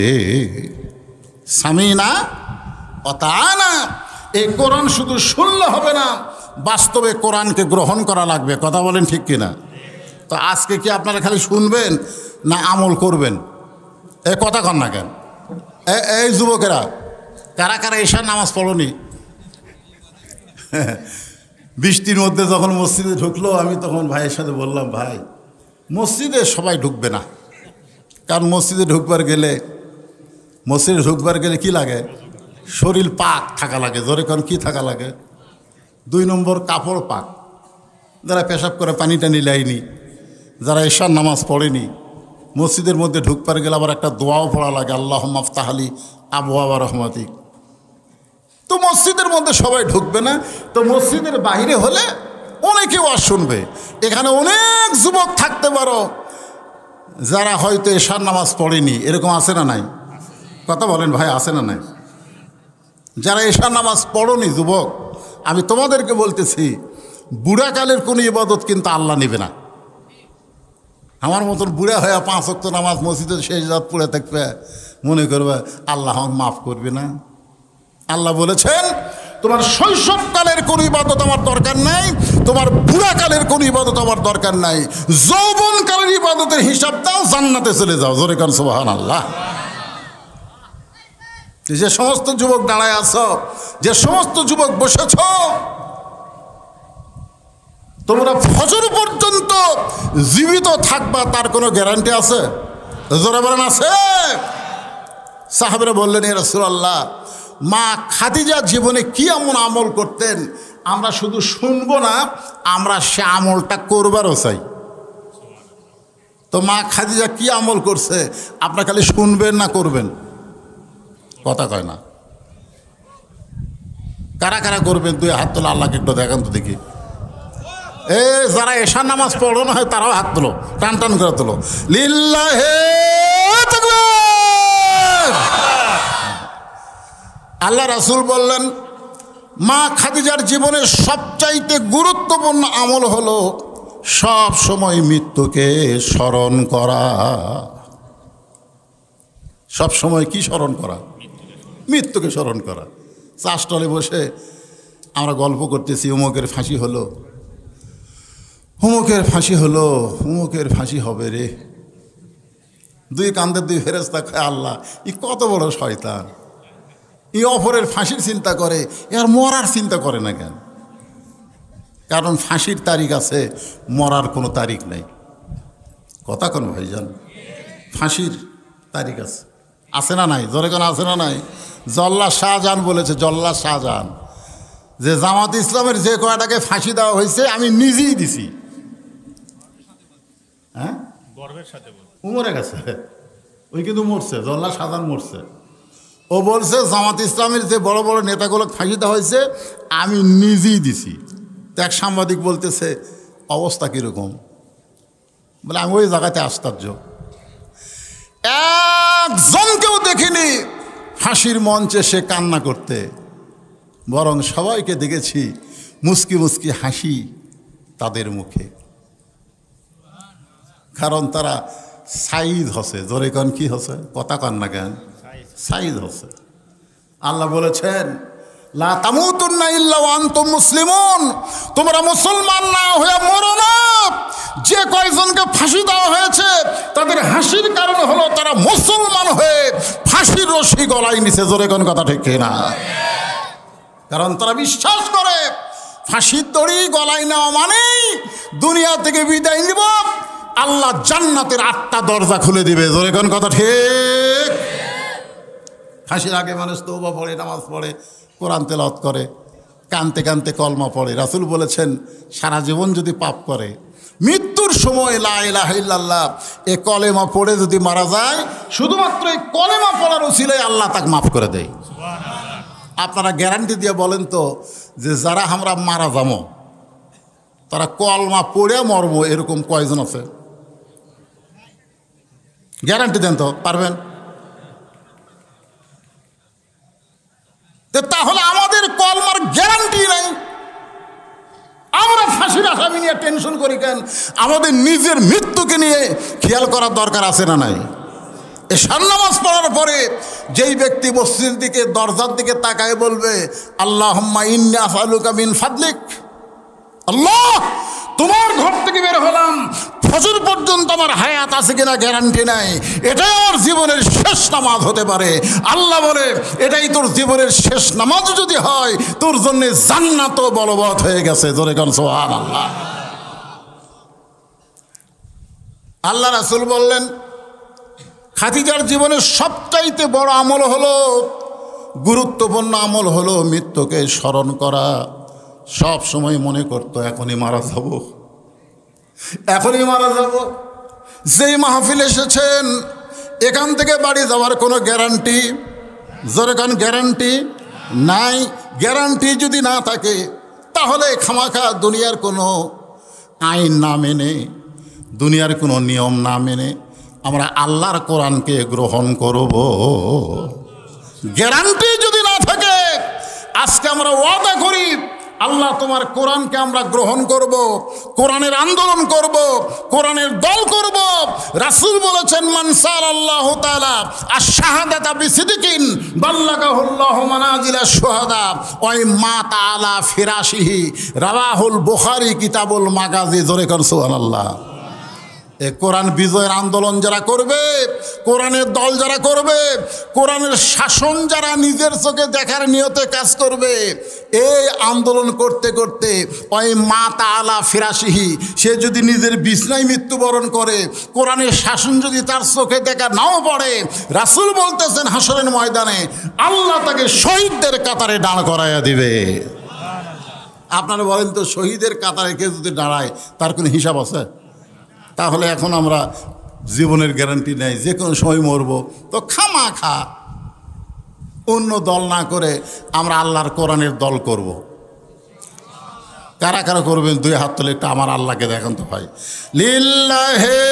সামিনা অতানা, এই কোরআন শুধু শুনলে হবে না, বাস্তবে কোরআনকে গ্রহণ করা লাগবে। কথা বলেন ঠিক কিনা? তো আজকে কি আপনারা খালি শুনবেন না আমল করবেন? এই কথা কন না কেন? এই যুবকেরা, কারা কারা ঈশার নামাজ পড়নি? বৃষ্টির মধ্যে যখন মসজিদে ঢুকলো, আমি তখন ভাইয়ের সাথে বললাম, ভাই মসজিদে সবাই ঢুকবে না, কারণ মসজিদে ঢুকবার গেলে কি লাগে? শরীর পাক থাকা লাগে। জোরে কোন কি থাকা লাগে? 2 নম্বর কাপড় পাক। যারা পেশাব করে পানি টানি লাইনি, যারা ঈশার নামাজ পড়েনি, মসজিদের মধ্যে ঢুকবার গেলে আবার একটা দোয়াও পড়া লাগে, আল্লাহুম্মা আফতাহ লি আবওয়াবা রাহমাতিক। তো মসজিদের মধ্যে সবাই ঢুকবে না, তো মসজিদের বাইরে হলে অনেকে ওয়াজ শুনবে। এখানে অনেক যুবক থাকতে পারো যারা হয়তো ঈশার নামাজ পড়েনি, এরকম আছে না নাই? কথা বলেন ভাই, আছে না নাই? যারা ঈশার নামাজ পড়নি যুবক, আমি তোমাদেরকে বলতেছি, বুড়াকালের কোনো ইবাদত কিন্তু আল্লাহ নেবে না। আমার মতন বুড়া হয়ে 5 ওয়াক্ত নামাজ মসজিদে শেষ রাত পড়ে থাকবে, মনে করবে আল্লাহ মাফ করবে না। আল্লাহ বলেছেন, তোমার শৈশবকালের কোনো ইবাদত আমার দরকার নাই, তোমার বুড়াকালের কোনো ইবাদত আমার দরকার নাই, যৌবনকালের ইবাদতের হিসাব দাও, জান্নাতে চলে যাও। জোরে কান সুবহানাল্লাহ। যে সমস্ত যুবক দাঁড়ায় আছো, যে সমস্ত যুবক বসেছ, তোমরা ফজর পর্যন্ত জীবিত থাকবা তার কোনো গ্যারান্টি আছে? জোরে বলেন, আছে? সাহাবীরা বললেন, ইয়া রাসূলুল্লাহ, মা খাদিজা জীবনে কি এমন আমল করতেন আমরা শুধু শুনবো না, আমরা সে আমলটা করবারও চাই। তো মা খাদিজা কি আমল করছে আপনারা খালি শুনবেন না করবেন? কথা কয় না। কারা কারা করবেন? 2 হাত তোলো, আল্লাহকে একটু দেখান তো দেখি। যারা ঈশার নামাজ পড়ো না হয় তারাও হাত তোলো, টান টান করে তোলো। লিল্লাহে তাকবীর। আল্লাহ রাসূল বললেন, মা খাদিজার জীবনের সবচাইতে গুরুত্বপূর্ণ আমল হলো সব সময় মৃত্যুকে স্মরণ করা। সব সময় কি স্মরণ করা? মৃত্যুকে স্মরণ করা। চাষটলে বসে আমরা গল্প করতেছি, অমুকের ফাঁসি হলো, অমুকের ফাঁসি হলো, অমুকের ফাঁসি হবে রে। 2 কান্দের 2 ফেরেশতা খায়, আল্লাহ ই কত বড় শয়তান, ই অপরের ফাঁসির চিন্তা করে, এর মরার চিন্তা করে না কেন? কারণ ফাঁসির তারিখ আছে, মরার কোনো তারিখ নাই। কথা কোন ভাইজান? ফাঁসির তারিখ আছে, আছে না নাই? জোরে কোন আছে না নাই? জল্লাদ শাহজাহান বলেছে, জল্লাদ শাহজাহান, যে জামাত ইসলামের যে কয়টাকে ফাঁসি দেওয়া হয়েছে আমি নিজেই দিছি। হ্যাঁ, গর্বের সাথে উমরে গেছে, ওই কিন্তু মরছে, জল্লাদ শাহজাহান মরছে। ও বলছে জামাত ইসলামের যে বড় বড় নেতাগুলো ফাঁসি দেওয়া হয়েছে আমি নিজেই দিছি। তো এক সাংবাদিক বলতেছে, অবস্থা কীরকম? বলে আমি ওই জায়গাতে আশ্চর্য, একজনকেও দেখিনি ফাঁসির মঞ্চে সে কান্না করতে, বরং সবাইকে দেখেছি মুস্কি মুস্কি হাসি তাদের মুখে, কারণ তারা সাইদ হসে। জোরে কন কি হসে? কথা কন না কেন? সাইদ হসে। আল্লাহ বলেছেন, লা তামুতুন্না ইল্লা ওয়া আনতুম মুসলিমুন, তোমরা মুসলমান না হয়ে মরো না যে কয়জনকে ফাঁসি দেওয়া হয়েছে তাদের হাসির কারণ হলো তারা মুসলমান হয়ে ফাঁসির রশি গলায় নিচে। জোরে কোন কথা ঠিক না? কারণ তারা বিশ্বাস করে ফাঁসির দড়ি গলায় নেওয়া মানেই দুনিয়া থেকে বিদায় নিব, আল্লাহ জান্নাতের 8টা দরজা খুলে দিবে। জোরে কোন কথা ঠিক? ফাঁসির আগে মানুষ তওবা পড়ে, নামাজ পড়ে, কোরআন তেলাওয়াত করে, কানতে কানতে কলমা পড়ে। রাসূল বলেছেন সারা জীবন যদি পাপ করে মৃত্যুর সময় লা ইলাহা ইল্লাল্লাহ এ কলেমা পড়ে যদি মারা যায়, শুধুমাত্র এই কলেমা পড়ার উসিলায় আল্লাহ তাকে মাফ করে দেয়। আপনারা গ্যারান্টি দিয়ে বলেন তো যে যারা আমরা মারা যাবো তারা কলমা পড়ে মরবো এরকম কয়জন আছে? গ্যারান্টি দেন তো, পারবেন? তাহলে আমাদের কলমার গ্যারান্টি নাই, আমরা ফাঁসির আসামি নিয়ে টেনশন করি কেন? আমাদের নিজের মৃত্যুকে নিয়ে খেয়াল করার দরকার আছে না নাই? এশার নামাজ পড়ার পরে যেই ব্যক্তি মসজিদের দিকে দরজার দিকে তাকায় বলবে আল্লাহুম্মা ইন্নী আসআলুকা মিন ফাদলিক, আল্লাহ তোমার ঘর থেকে বের হলাম, ফজর পর্যন্ত আমার হায়াত আছে কিনা গ্যারান্টি নাই, এটাই আমার জীবনের শেষ নামাজ হতে পারে। আল্লাহ বলে এটাই তোর জীবনের শেষ নামাজ যদি হয় তোর জন্য জান্নাতও বলবৎ হয়ে গেছে। জোরে কোন সুবহানাল্লাহ। আল্লাহ রাসূল বললেন খাদিজার জীবনের সবচাইতে বড় আমল হলো, গুরুত্বপূর্ণ আমল হলো মৃত্যুকে স্মরণ করা। সব সময় মনে করতো এখনই মারা যাব, এখনই মারা যাব। যেই মাহফিল এসেছেন এখান থেকে বাড়ি যাওয়ার কোনো গ্যারান্টি, যেরকম গ্যারান্টি নাই। গ্যারান্টি যদি না থাকে তাহলে খামাখা দুনিয়ার কোনো আইন না মেনে, দুনিয়ার কোনো নিয়ম না মেনে আমরা আল্লাহর কোরআনকে গ্রহণ করব। গ্যারান্টি যদি না থাকে আজকে আমরা ওয়াদা করি আল্লাহ তোমার কোরআনকে আমরা গ্রহণ করব, কোরআনের আন্দোলন করব, কোরআনের দল করব। রাসূল বলেছেন মান সাল্লাল্লাহু তাআলা আশ-শাহাদাতা বিসিদকিন বাল্লাগাহুল্লাহু মানাজিলা শুহাদা ওয়াই মা তাআলা ফিরাশিহি রাওয়াহুল বুখারী কিতাবুল মাগাজি। জোরে কর সুবহানাল্লাহ। এ কোরআন বিজয়ের আন্দোলন যারা করবে, কোরআনের দল যারা করবে, কোরআনের শাসন যারা নিজের চোখে দেখার নিয়তে কাজ করবে, এই আন্দোলন করতে করতে ওই মা তাআলা ফিরাশিহি সে যদি নিজের বিছনায় মৃত্যুবরণ করে, কোরআনের শাসন যদি তার চোখে দেখা নাও পড়ে, রাসূল বলতেছেন হাসরের ময়দানে আল্লাহ তাকে শহীদদের কাতারে দাঁড় করাইয়া দিবে। আপনারা বলেন তো শহীদের কাতারে কেউ যদি দাঁড়ায় তার কোনো হিসাব আছে? তাহলে এখন আমরা জীবনের গ্যারান্টি নেই, যে কোনো সময় মরব, তো খামাখা অন্য দল না করে আমরা আল্লাহর কোরআনের দল করব। কারা কারা করবেন? 2 হাত তুলে একটু আমার আল্লাহকে দেখেন তো ভাই। লিল্লাহে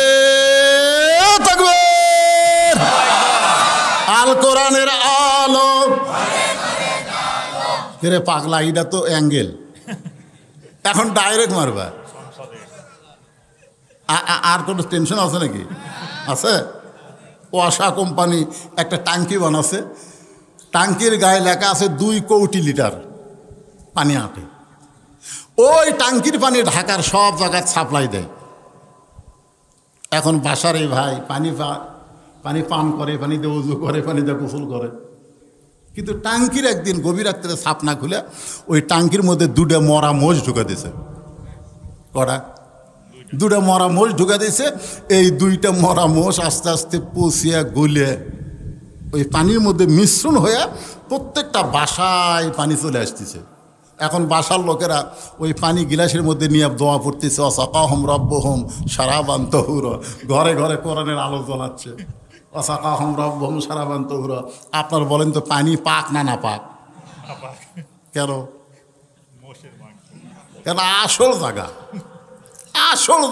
তাকবীর, আল কোরআনের আলো। রে পাগলা, এটা তো অ্যাঙ্গেল, এখন ডাইরেক্ট মারবা। আর কোনো টেনশন আছে নাকি? আছে। ওয়াসা কোম্পানি একটা ট্যাঙ্কি বানাচ্ছে, ট্যাঙ্কির গায়ে লেখা আছে 2 কোটি লিটার পানি আটে। ওই ট্যাঙ্কির পানি ঢাকার সব জায়গায় সাপ্লাই দেয়। এখন বাসার এই ভাই পানি পান করে, পানি দিয়ে উজু করে, পানি দিয়ে গোসল করে, কিন্তু ট্যাঙ্কির একদিন গভীর রাত্রে ছাপ না খুলে ওই ট্যাঙ্কির মধ্যে 2টা মরা মোষ ঢুকে দিয়েছে। কটা? 2টা মরা মোষ ঢুকে দিয়েছে। এই 2টা মরা মোষ আস্তে আস্তে পচিয়া গলে ওই পানির মধ্যে মিশ্রণ হয়ে প্রত্যেকটা বাসায় পানি চলে আসতেছে। এখন বাসার লোকেরা ওই পানি গিলাসের মধ্যে নিয়ে দোয়া পড়তেছে, ওয়াসাকাহুম রাব্বুহুম শারাবান তাহুরা। ঘরে ঘরে কোরআনের আলো জ্বলাচ্ছে, ওয়াসাকাহুম রাব্বুহুম শারাবান তাহুরা। আপনার বলেন তো পানি পাক না না পাক? কেন? কেন? আসল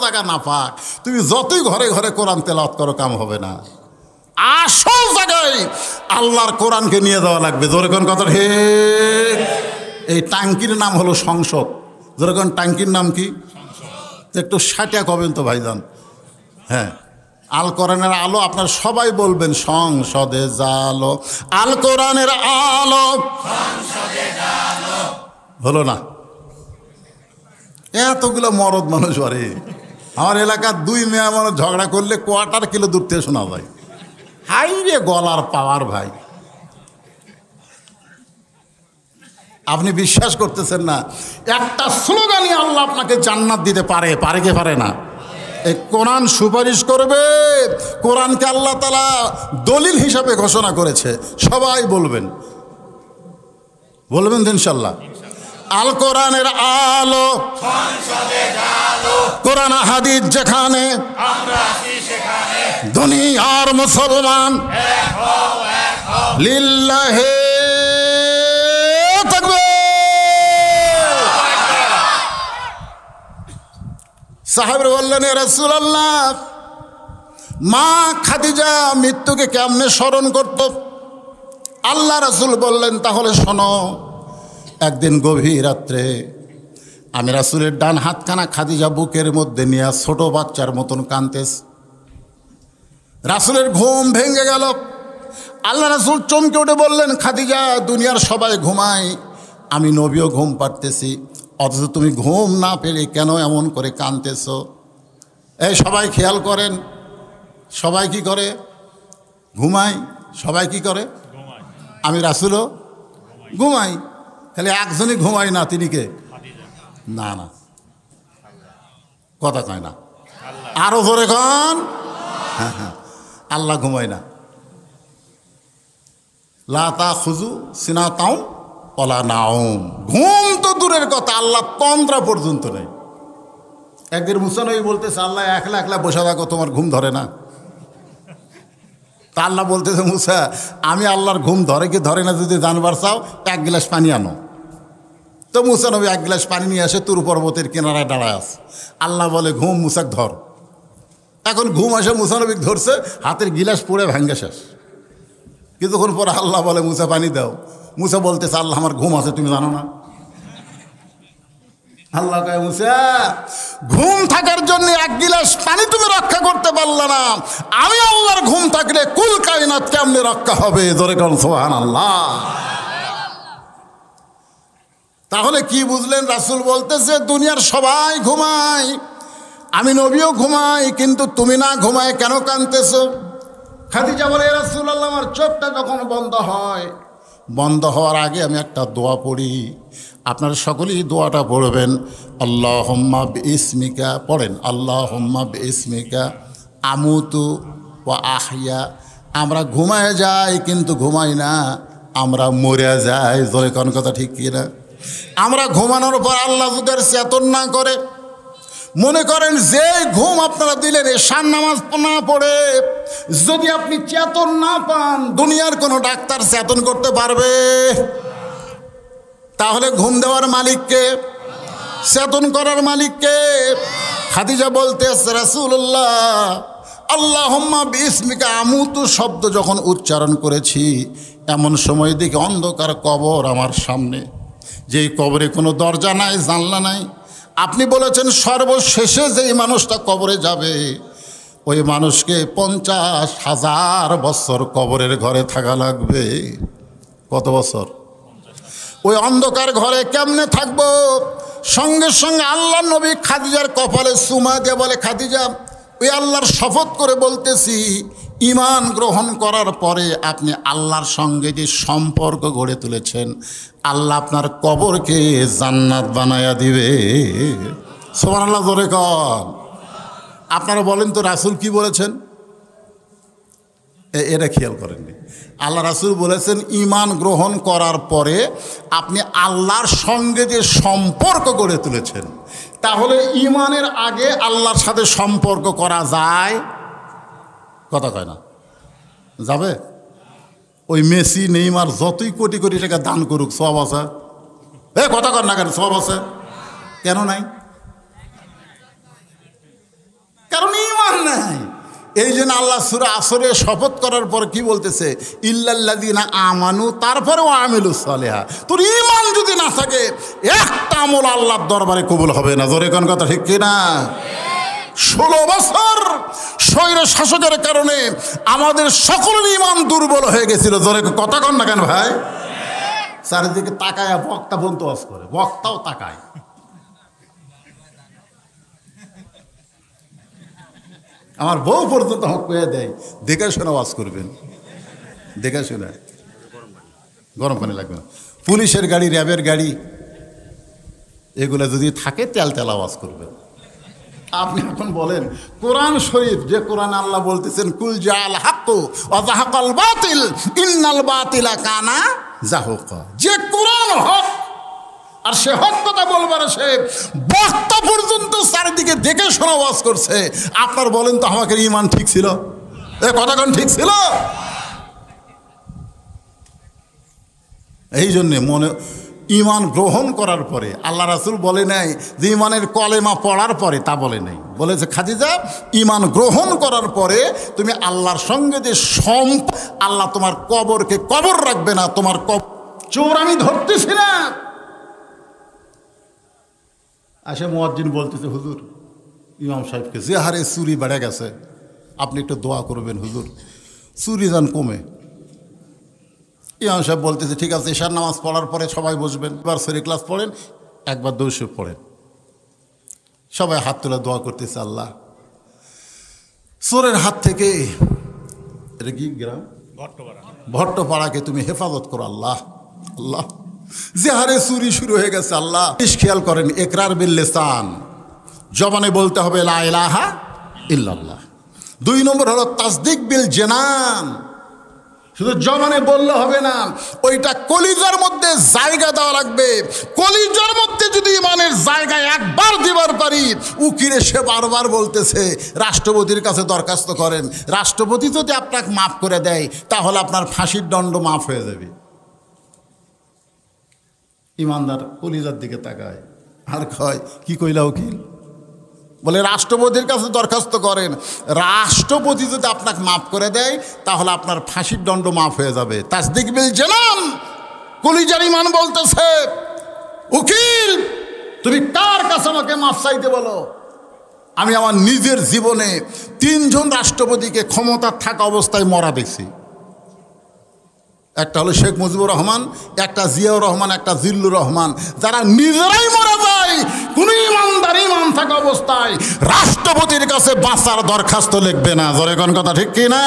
জায়গা না পাক। তুমি যতই ঘরে ঘরে কোরআন তেলাওয়াত করো কাম হবে না। আসল জায়গায় আল্লাহর কোরআনকে নিয়ে যাওয়া লাগবে। জোরে কোন কথা ঠিক? এই ট্যাঙ্কির নাম হলো সংসদ। জোরে কোন ট্যাঙ্কির নাম কি? একটু সাটিয়া কবেন তো ভাইজান। হ্যাঁ, আল কোরআনের আলো। আপনার সবাই বলবেন সংসদে জালো, আল কোরআনের আলো হলো না? এতগুলো মরদ মানুষ আরে আমার এলাকার দুই মেয়ে আমার ঝগড়া করলে কোয়ার্টার কিলো দূর থেকে শোনা যায়। হাই রে গলার পাওয়ার ভাই, আপনি বিশ্বাস করতেছেন না, একটা স্লোগানই আল্লাহ আপনাকে জান্নাত দিতে পারে, পারে কি পারে না? এই কোরআন সুপারিশ করবে, কোরআনকে আল্লাহ তাআলা দলিল হিসাবে ঘোষণা করেছে। সবাই বলবেন, বলবেন তো ইনশাল্লাহ। আল কোরআনের আলো, কোরআন হাদিস যেখানে, দুনিয়ার মুসলমান লিল্লাহে সাহাবীরা বললেন, ইয়া রাসূলুল্লাহ, মা খাদিজা মৃত্যুকে কেমনে স্মরণ করত? আল্লাহ রাসূল বললেন, তাহলে শোনো। একদিন গভীর রাত্রে আমি রাসূলের ডান হাতখানা খাদিজা বুকের মধ্যে নিয়ে ছোট বাচ্চার মতন কাঁদতেছে। রাসূলের ঘুম ভেঙে গেল। আল্লাহ রাসূল চমকে উঠে বললেন, খাদিজা, দুনিয়ার সবাই ঘুমায়, আমি নবীও ঘুম পাড়তেছি, অথচ তুমি ঘুম না পেলে কেন এমন করে কাঁদতেছ? এই সবাই খেয়াল করেন, সবাই কি করে? ঘুমাই। সবাই কি করে? আমি রাসূলও ঘুমাই। খালি একজনই ঘুমাই না, তিনি কে? না না, কথা কয় না, আরো জোরে কন। হ্যাঁ হ্যাঁ, আল্লাহ ঘুমায় না। লা তাখুযু সিনাতাও ওয়ালা নাওম, ঘুম তো দূরের কথা, আল্লাহ তন্দ্রা পর্যন্ত নেই। একদিন মুসা নবী বলতেছে, আল্লাহ একলা একলা বসে থাকো, তোমার ঘুম ধরে না? তা আল্লাহ বলতেছে, মুসা, আমি আল্লাহর ঘুম ধরে কি ধরে না যদি জানবার চাও, এক গ্লাস পানি আনো। তো মুসা নবী এক গ্লাস পানি নিয়ে আসে, তুর পর্বতের কিনারায় দাঁড়ায় আছে। আল্লাহ বলে, ঘুম মুসাক ধর। এখন ঘুম আসে, মুসা নবী ধরছে, হাতের গিলাস পড়ে ভাঙ্গে শেষ। কিছুক্ষণ পরে আল্লাহ বলে, মুসা পানি দাও। মুসা বলতেছে, আল্লাহ আমার ঘুম আছে, তুমি জানো না? আল্লাহ কয়, মুসা, ঘুম থাকার জন্য এক গিলাস পানি তুমি রক্ষা করতে পারলা না, আমি আল্লাহর ঘুম থাকলে কুল কায়নাত কেমনে রক্ষা হবে? জোরে কোন সুবহানাল্লাহ। তাহলে কি বুঝলেন? রাসূল বলতেছে, দুনিয়ার সবাই ঘুমায়, আমি নবীও ঘুমাই, কিন্তু তুমি না ঘুমায় কেন কাঁদতেছ? খাদিজা বলে, ইয়া রাসূলুল্লাহ, আমার চোখটা যখন বন্ধ হয়, বন্ধ হওয়ার আগে আমি একটা দোয়া পড়ি, আপনারা সকলেই দোয়াটা পড়বেন। আল্লাহুম্মা বিইসমিকা, পড়েন, আল্লাহুম্মা বিইসমিকা আমুতু ওয়া আহইয়া। আমরা ঘুমায় যাই কিন্তু ঘুমাই না, আমরা মরে যাই। জোরে কোন কথা ঠিক কি না? আমরা ঘুমানোর পর আল্লাহ যদি চেতন না করে, মনে করেন যে ঘুম আপনারা দিলেন এশার নামাজ না পড়ে যদি আপনি চেতন না পান, দুনিয়ার কোনো ডাক্তার চেতন করতে পারবে? তাহলে ঘুম দেওয়ার মালিককে, চেতন করার মালিককে? খাদিজা বলতেছে, রাসূলুল্লাহ, আল্লাহুম্মা বিইসমিকা আমুতু শব্দ যখন উচ্চারণ করেছি, এমন সময় দেখি অন্ধকার কবর আমার সামনে, যেই কবরে কোনো দরজা নাই, জানলা নাই। আপনি বলেছেন সর্বশেষে যেই মানুষটা কবরে যাবে, ওই মানুষকে 50,000 বছর কবরের ঘরে থাকা লাগবে। কত বছর? ওই অন্ধকার ঘরে কেমনে থাকবো? সঙ্গে সঙ্গে আল্লাহ নবী খাদিজার কপালে চুমা দিয়ে বলে, খাদিজা, ওই আল্লাহর শপথ করে বলতেছি, ঈমান গ্রহণ করার পরে আপনি আল্লাহর সঙ্গে যে সম্পর্ক গড়ে তুলেছেন, আল্লাহ আপনার কবরকে জান্নাত বানায়া দিবে। সুবহানাল্লাহ, জোরে কর। আপনারা বলেন তো, রাসূল কি বলেছেন? এটা খেয়াল করেননি। আল্লাহ রাসূল বলেছেন, ঈমান গ্রহণ করার পরে আপনি আল্লাহর সঙ্গে যে সম্পর্ক গড়ে তুলেছেন, তাহলে ঈমানের আগে আল্লাহর সাথে সম্পর্ক করা যায়? কথা কয় না, যাবে? ওই মেসি নেইমার যতই কোটি কোটি টাকা দান করুক, সওয়াব আছে? কথা কর না কেন, সওয়াব আছে? কেন নাই? কারণ ঈমান নাই। এই জন্য আল্লাহ সূরা আসরে শপথ করার পর কি বলতেছে? ইল্লাল্লাযীনা আমানু, তারপরে ওয়া আমিলুস সালিহাত। তোর ঈমান যদি না থাকে, একটা আমল আল্লাহর দরবারে কবুল হবে না। জোরে কোন কথা ঠিক কি না? 16 বছর স্বৈর শাসকের কারণে আমাদের সকলের ঈমান দুর্বল হয়ে গেছিল। জোরে কথা কন না কেন ভাই? চারিদিকে তাকায় বক্তা বন্ধু আস করে, বক্তাও তাকায়। আমার বউ পর্যন্ত আমাকে কয়ে দেয়, দেখে শুনে ওয়াজ করবেন, দেখে শুনে। গরম পানি লাগবে না। পুলিশের গাড়ি, র্যাবের গাড়ি, এগুলো যদি থাকে তেল তেল আওয়াজ করবেন। আপনি এখন বলেন কোরআন শরীফ, যে কোরআন আল্লাহ বলতেছেন কুল জাল হাক্কু ওয়া যাহাকাল বাতিল ইন্নাল বাতিলা কানা যাহুকা, যে কোরআন হক আর সে হক কথা বলবার সে বক্তা পর্যন্ত চারিদিকে দেখে শোনা ওয়াজ করছে, আপনার বলেন তো আমাকে ঈমান ঠিক ছিল? এ কথাক্ষণ ঠিক ছিল? এই জন্যে মনে ঈমান গ্রহণ করার পরে আল্লাহ রাসূল বলে নাই যে ঈমানের কলেমা পড়ার পরে, তা বলে নাই। বলেছে খাদিজা ঈমান গ্রহণ করার পরে তুমি আল্লাহর সঙ্গে যে আল্লাহ তোমার কবরকে কবর রাখবে না, তোমার চোর আমি ধরতেছি না। আসে মুয়াজ্জিন বলতেছে হুজুর ইমাম সাহেবকে, যে হারে চুরি বেড়ে গেছে আপনি একটু দোয়া করবেন হুজুর, চুরি যেন কমে। ইমাম সাহেব বলতেছে ঠিক আছে, ঈশার নামাজ পড়ার পরে সবাই বসবেন, একবার সরি ক্লাস পড়েন, একবার দৌড়ে পড়েন। সবাই হাত তুলে দোয়া করতেছে, আল্লাহ চোরের হাত থেকে, এটা কি গ্রাম ভট্টপাড়াকে তুমি হেফাজত করো আল্লাহ। আল্লাহ যে হারে চুরি শুরু হয়ে গেছে আল্লাহ খেয়াল করেন, ইকরার বিল লিসান, জবানে বলতে হবে লা ইলাহা ইল্লাল্লাহ। 2 নম্বর হলো তাসদিক বিল জানান, শুধু জবানে বললে হবে না, ওইটা কলিজার মধ্যে জায়গা দেওয়া লাগবে। কলিজার মধ্যে যদি ইমানের জায়গায় একবার দিবার পারি, উকিরে সে বারবার বলতেছে রাষ্ট্রপতির কাছে দরখাস্ত করেন, রাষ্ট্রপতি যদি আপনাকে মাফ করে দেয় তাহলে আপনার ফাঁসির দণ্ড মাফ হয়ে যাবে। ইমানদার কলিজার দিকে তাকায় আর কয় কি কইলা উকিল? বলে রাষ্ট্রপতির কাছে দরখাস্ত করেন, রাষ্ট্রপতি যদি আপনাকে মাফ করে দেয় তাহলে আপনার ফাঁসির দণ্ড মাফ হয়ে যাবে। তাসদিক বিল জানান, কলিজার ঈমান বলতেছে উকিল তুমি কার কাছে আমাকে মাফ চাইতে বলো? আমি আমার নিজের জীবনে 3 জন রাষ্ট্রপতিকে ক্ষমতা থাকা অবস্থায় মরা দেখছি। একটা হলো শেখ মুজিবুর রহমান, একটা জিয়াউর রহমান, একটা জিল্লুর রহমান, যারা নিজেরাই মারা যায় কোনো ইমানদার ঈমান থাকা অবস্থায় রাষ্ট্রপতির কাছে বাঁচার দরখাস্ত লিখবে না। জোরে কোন কথা ঠিক কি না?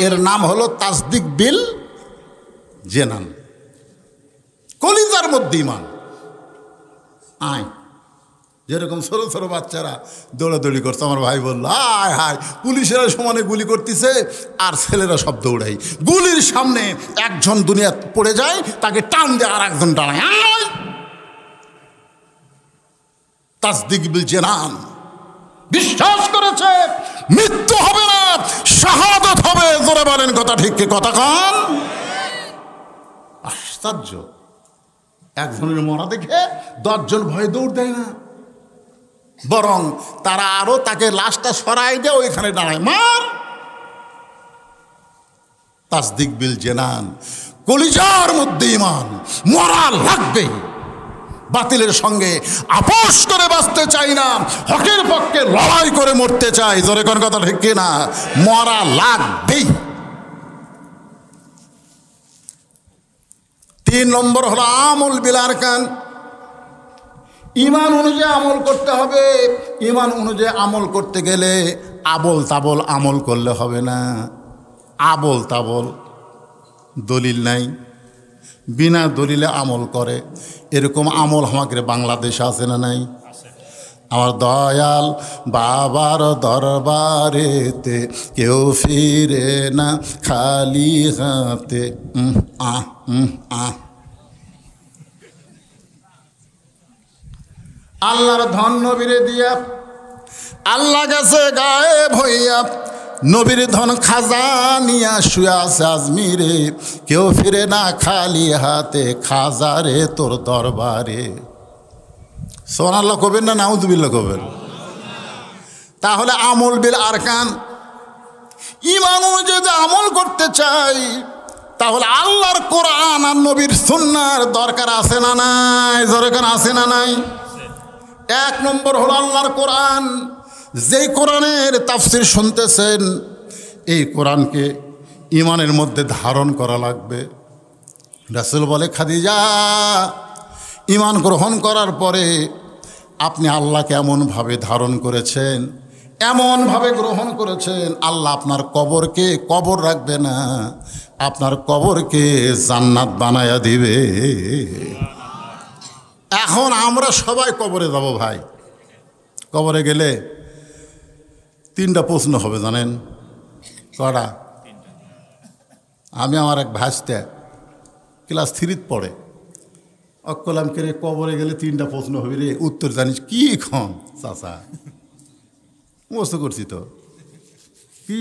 এর নাম হলো তাসদিক বিল জানান, কলিজার মধ্যে ঈমান। আয় যেরকম ছোটো ছোটো বাচ্চারা দৌড়াদৌড়ি করছে, আমার ভাই বললো আয় হায় পুলিশেরা সমানে গুলি করতেছে আর ছেলেরা সব দৌড়াই, গুলির সামনে একজন দুনিয়া পড়ে যায়, তাকে টান দিয়ে আর একজন দাঁড়ায়। তাসদিক বিল জানান, বিশ্বাস করেছে মৃত্যু হবে না, শাহাদাত হবে। জোরে বলেন কথা ঠিক কি কথা কন? আশ্চর্য, একজনের মরা দেখে 10 জন ভয়ে দৌড় দেয় না, বরং তারা আরো তাকে লাশটা সরাই দেয়, ওইখানে দাঁড়ায় মার। তাসদিক বিল জানান, কলিজার মধ্যে ঈমান, মরা লাগবে। বাতিলের সঙ্গে আপোষ করে বাঁচতে চাই না, হকের পক্ষে লড়াই করে মরতে চাই। জোরে কোন কথা ঠিক কি না? মরা লাগবেই। 3 নম্বর হলো আমল বিল আরকান, ঈমান অনুযায়ী আমল করতে হবে। ঈমান অনুযায়ী আমল করতে গেলে আবল তাবল আমল করলে হবে না। আবল তাবল দলিল নাই, বিনা দলিলে আমল করে, এরকম আমল আমাদের বাংলাদেশে আছে না নাই? আমার দয়াল বাবার দরবারেতে কেউ ফিরে না খালি হাতে। আল্লাহর ধন নবীরে দিয়া আল্লাহ গেছে গায়েব হইয়া, নবীর ধন খাজা নিয়া শুয়ে আছে আজমিরে, কেউ ফিরে না খালি হাতে খাজারে তোর দরবারে। সুবহানাল্লাহ কবেন না নাউযুবিল্লাহ কবেন? তাহলে আমল বিল আরকান, ঈমান অনুযায়ী যে আমল করতে চাই তাহলে আল্লাহর কোরআন আর নবীর সুন্নাহর দরকার আছে না নাই? জোরে কোন আছে না নাই? 1 নম্বর হলো আল্লাহর কোরআন। যেই কোরআনের তাফসীর শুনতেছেন, এই কোরআনকে ঈমানের মধ্যে ধারণ করা লাগবে। রাসূল বলে খাদিজা ঈমান গ্রহণ করার পরে আপনি আল্লাহকে এমনভাবে ধারণ করেছেন, এমনভাবে গ্রহণ করেছেন, আল্লাহ আপনার কবরকে কবর রাখবে না, আপনার কবরকে জান্নাত বানায়া দিবে। এখন আমরা সবাই কবরে যাব ভাই। কবরে গেলে 3টা প্রশ্ন হবে, জানেন কটা? আমি আমার এক ভাইস্তে ক্লাস 3 পড়ে অকলাম করে কবরে গেলে 3টা প্রশ্ন হবে রে, উত্তর জানিস কি? খন চাচা মুখস্থ করছি তো। কি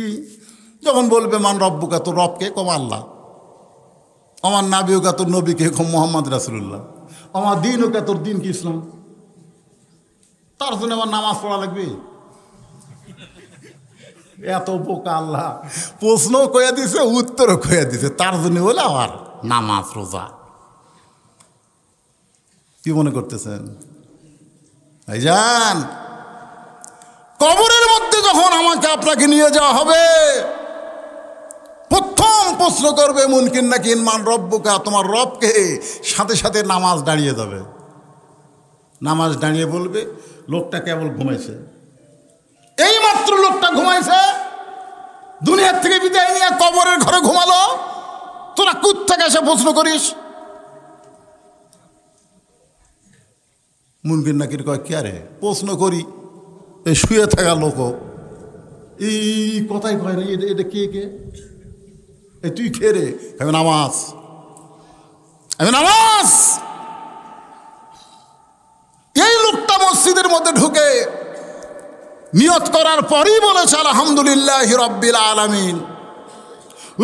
যখন বলবে মান রব্বুকা, তোর রবকে কম আল্লাহ, আমার নাবিউকা তোর নবীকে কম মোহাম্মদ রাসূলুল্লাহ, আমার দিন ওকে তোর দিন কি ইসলাম, তার জন্য আমার নামাজ পড়া লাগবে? এত বোকা আল্লাহ, প্রশ্ন কয়ে দিছে উত্তরও কয়ে দিছে, তার জন্য বলে আমার নামাজ রোজা। কি মনে করতেছেন ভাইজান? কবরের মধ্যে যখন আমাকে আপনাকে নিয়ে যাওয়া হবে, প্রথম প্রশ্ন করবে মুনকিন নাকিন মান রব্বুকা, তোমার রবকে। সাথে সাথে নামাজ দাঁড়িয়ে যাবে, নামাজ দাঁড়িয়ে বলবে লোকটা কেবল ঘুমাইছে, এই মাত্র লোকটা ঘুমাইছে, দুনিয়ার থেকে বিদায় নিয়ে কবরের ঘরে ঘুমালো, তোরা কোত্থেকে এসে প্রশ্ন করিস? মুনকিন নাকির কয় কে রে প্রশ্ন করি, এই শুয়ে থাকা লোক এই কথাই কয় না, এটা কে কে? এই তুই খে রে? আমি নামাজ, আমি নামাজ। এই লোকটা মসজিদের মধ্যে ঢুকে নিয়ত করার পরই বলেছে আলহামদুলিল্লাহ রাব্বিল আলামিন,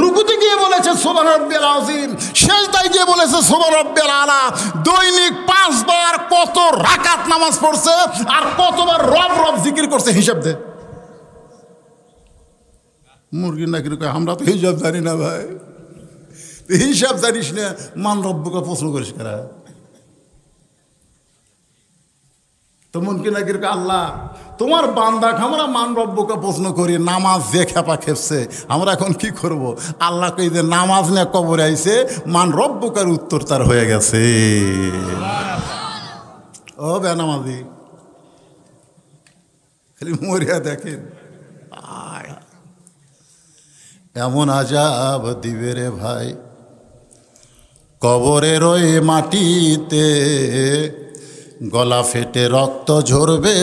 রুকুতে গিয়ে বলেছে সুবহান রাব্বিল আযীম, সিজদায় গিয়ে বলেছে সুবহান রাব্বিল আলা। দৈনিক 5 বার কত রাকাত নামাজ পড়ছে আর কতবার রব রব জিকির করছে, হিসাব দে। মুরগি নাকি আমরা তো হিসাব জানি না ভাই, হিসাব জানিস না, মান রব্বুকে প্রশ্ন করিস কারা? তো মুনকিন নাকির আল্লাহ তোমার বান্দাকে আমরা মান রব্বুকে প্রশ্ন করি, নামাজ যে খেপা খেপছে, আমরা এখন কি করব? আল্লাহ কই যে নামাজ নিয়ে কবরে আইছে, মান রব্বুকার উত্তর তার হয়ে গেছে। ও বেনামাজি খালি মরিয়া দেখেন, এমন আজাব দিবে রে ভাই কবরের ওই মাটিতে, গলা ফেটে রক্ত ঝরবে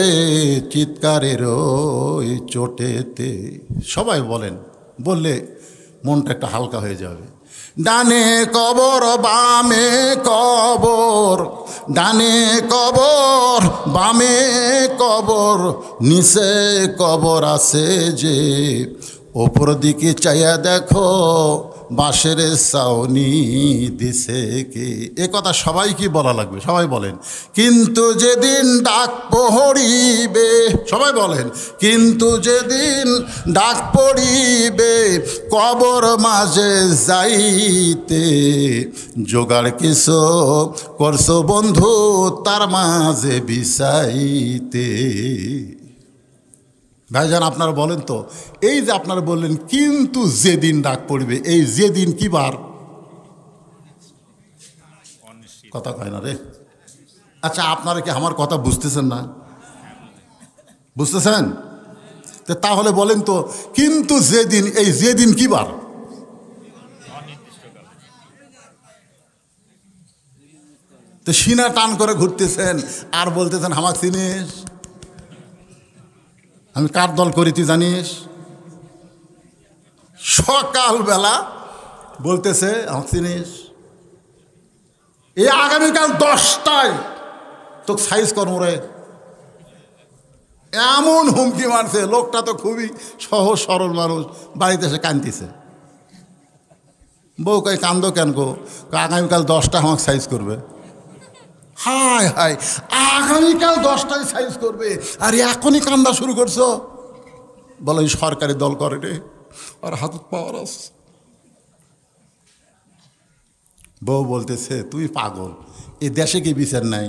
চিৎকারের ওই চোটেতে। সবাই বলেন, বললে মনটা একটা হালকা হয়ে যাবে। ডানে কবর বামে কবর, ডানে কবর বামে কবর, নিচে কবর আছে যে, ওপর দিকে চাইয়া দেখো বাঁশের ছাউনি দিছে কে। এ কথা সবাই কি বলা লাগবে? সবাই বলেন। কিন্তু যেদিন ডাক পড়িবে, সবাই বলেন, কিন্তু যেদিন ডাক পড়িবে কবর মাঝে যাইতে, জোগাড় কিছু করছো বন্ধু তার মাঝে বিছাইতে। ভাইজান আপনারা বলেন তো, এই যে আপনারা বললেন কিন্তু যেদিন ডাক পড়বে, এই যেদিন কি বার? কথা কয় না রে। আচ্ছা আপনারা কি আমার কথা বুঝতেছেন না? বুঝতেছেন? তাহলে বলেন তো, কিন্তু যেদিন, এই যেদিন কি বার? তো সিনা টান করে ঘুরতেছেন আর বলতেছেন আমাকে চিনিস, আমি কার দল করি তুই জানিস? সকালবেলা বলতেছে আমাকে চিনিস, এই আগামীকাল 10টায় তোকে সাইজ কর্মরে, এমন হুমকি মারছে। লোকটা তো খুবই সহজ সরল মানুষ, বাড়িতে এসে কাঁদতেছে। বউ কয় কান্দো কেন গো? আগামীকাল 10টা আমাকে সাইজ করবে। হায় হায়, আগামীকাল 10টায় সাইজ করবে আর এখনই কান্দা শুরু করছো? বলো এই সরকারি দল করে রে, আর হাতত পাওয়ার আছে। বউ বলতেছে তুই পাগল, এ দেশে কি বিচার নাই?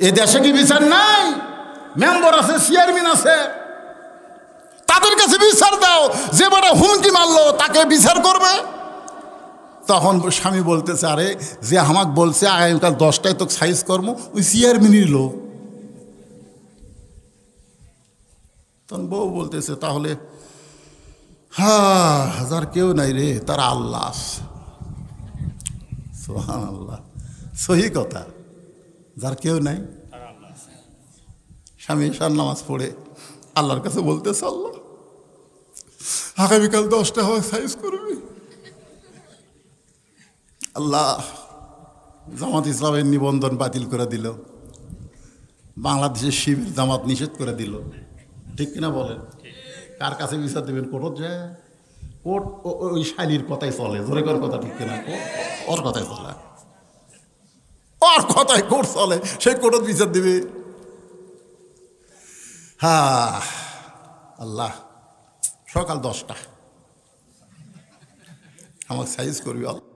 এ দেশে কি বিচার নাই? মেম্বার আছে, চেয়ারম্যান আছে, তাদের কাছে বিচার দাও। যে বড় হুমকি মারলো তাকে বিচার করবে। তখন স্বামী বলতেছে আরে যে আমাকে বলছে আগামীকাল 10টায় তোকে সাইজ কর্ম, ওই চেয়ারম্যানই লোক। তখন বউ বলতেছে, তাহলে যার কেউ নাই রে, তার আল্লাহ। সুবহানাল্লাহ, সহি কথা, যার কেউ নাই। স্বামী ঈশার নামাজ পড়ে আল্লাহর কাছে বলতেছে, আল্লাহ আগামীকাল 10টা হয় সাইজ করবি। আল্লাহ জামাত ইসলামের নিবন্ধন বাতিল করে দিল, বাংলাদেশের শিবির জামাত নিষেধ করে দিল, ঠিক কিনা বলেন? কার কাছে বিচার দেবেন? কোর্ট যায়, কোর্ট ওই শালির কথাই চলে, জোরে কর কথা, ঠিক কিনা? ওর কথাই চলে, ওর কথাই কোর্ট চলে, সেই কোর্টত বিচার দিবে। আল্লাহ সকাল 10টা আমাকে সাইজ করবি আল্লাহ।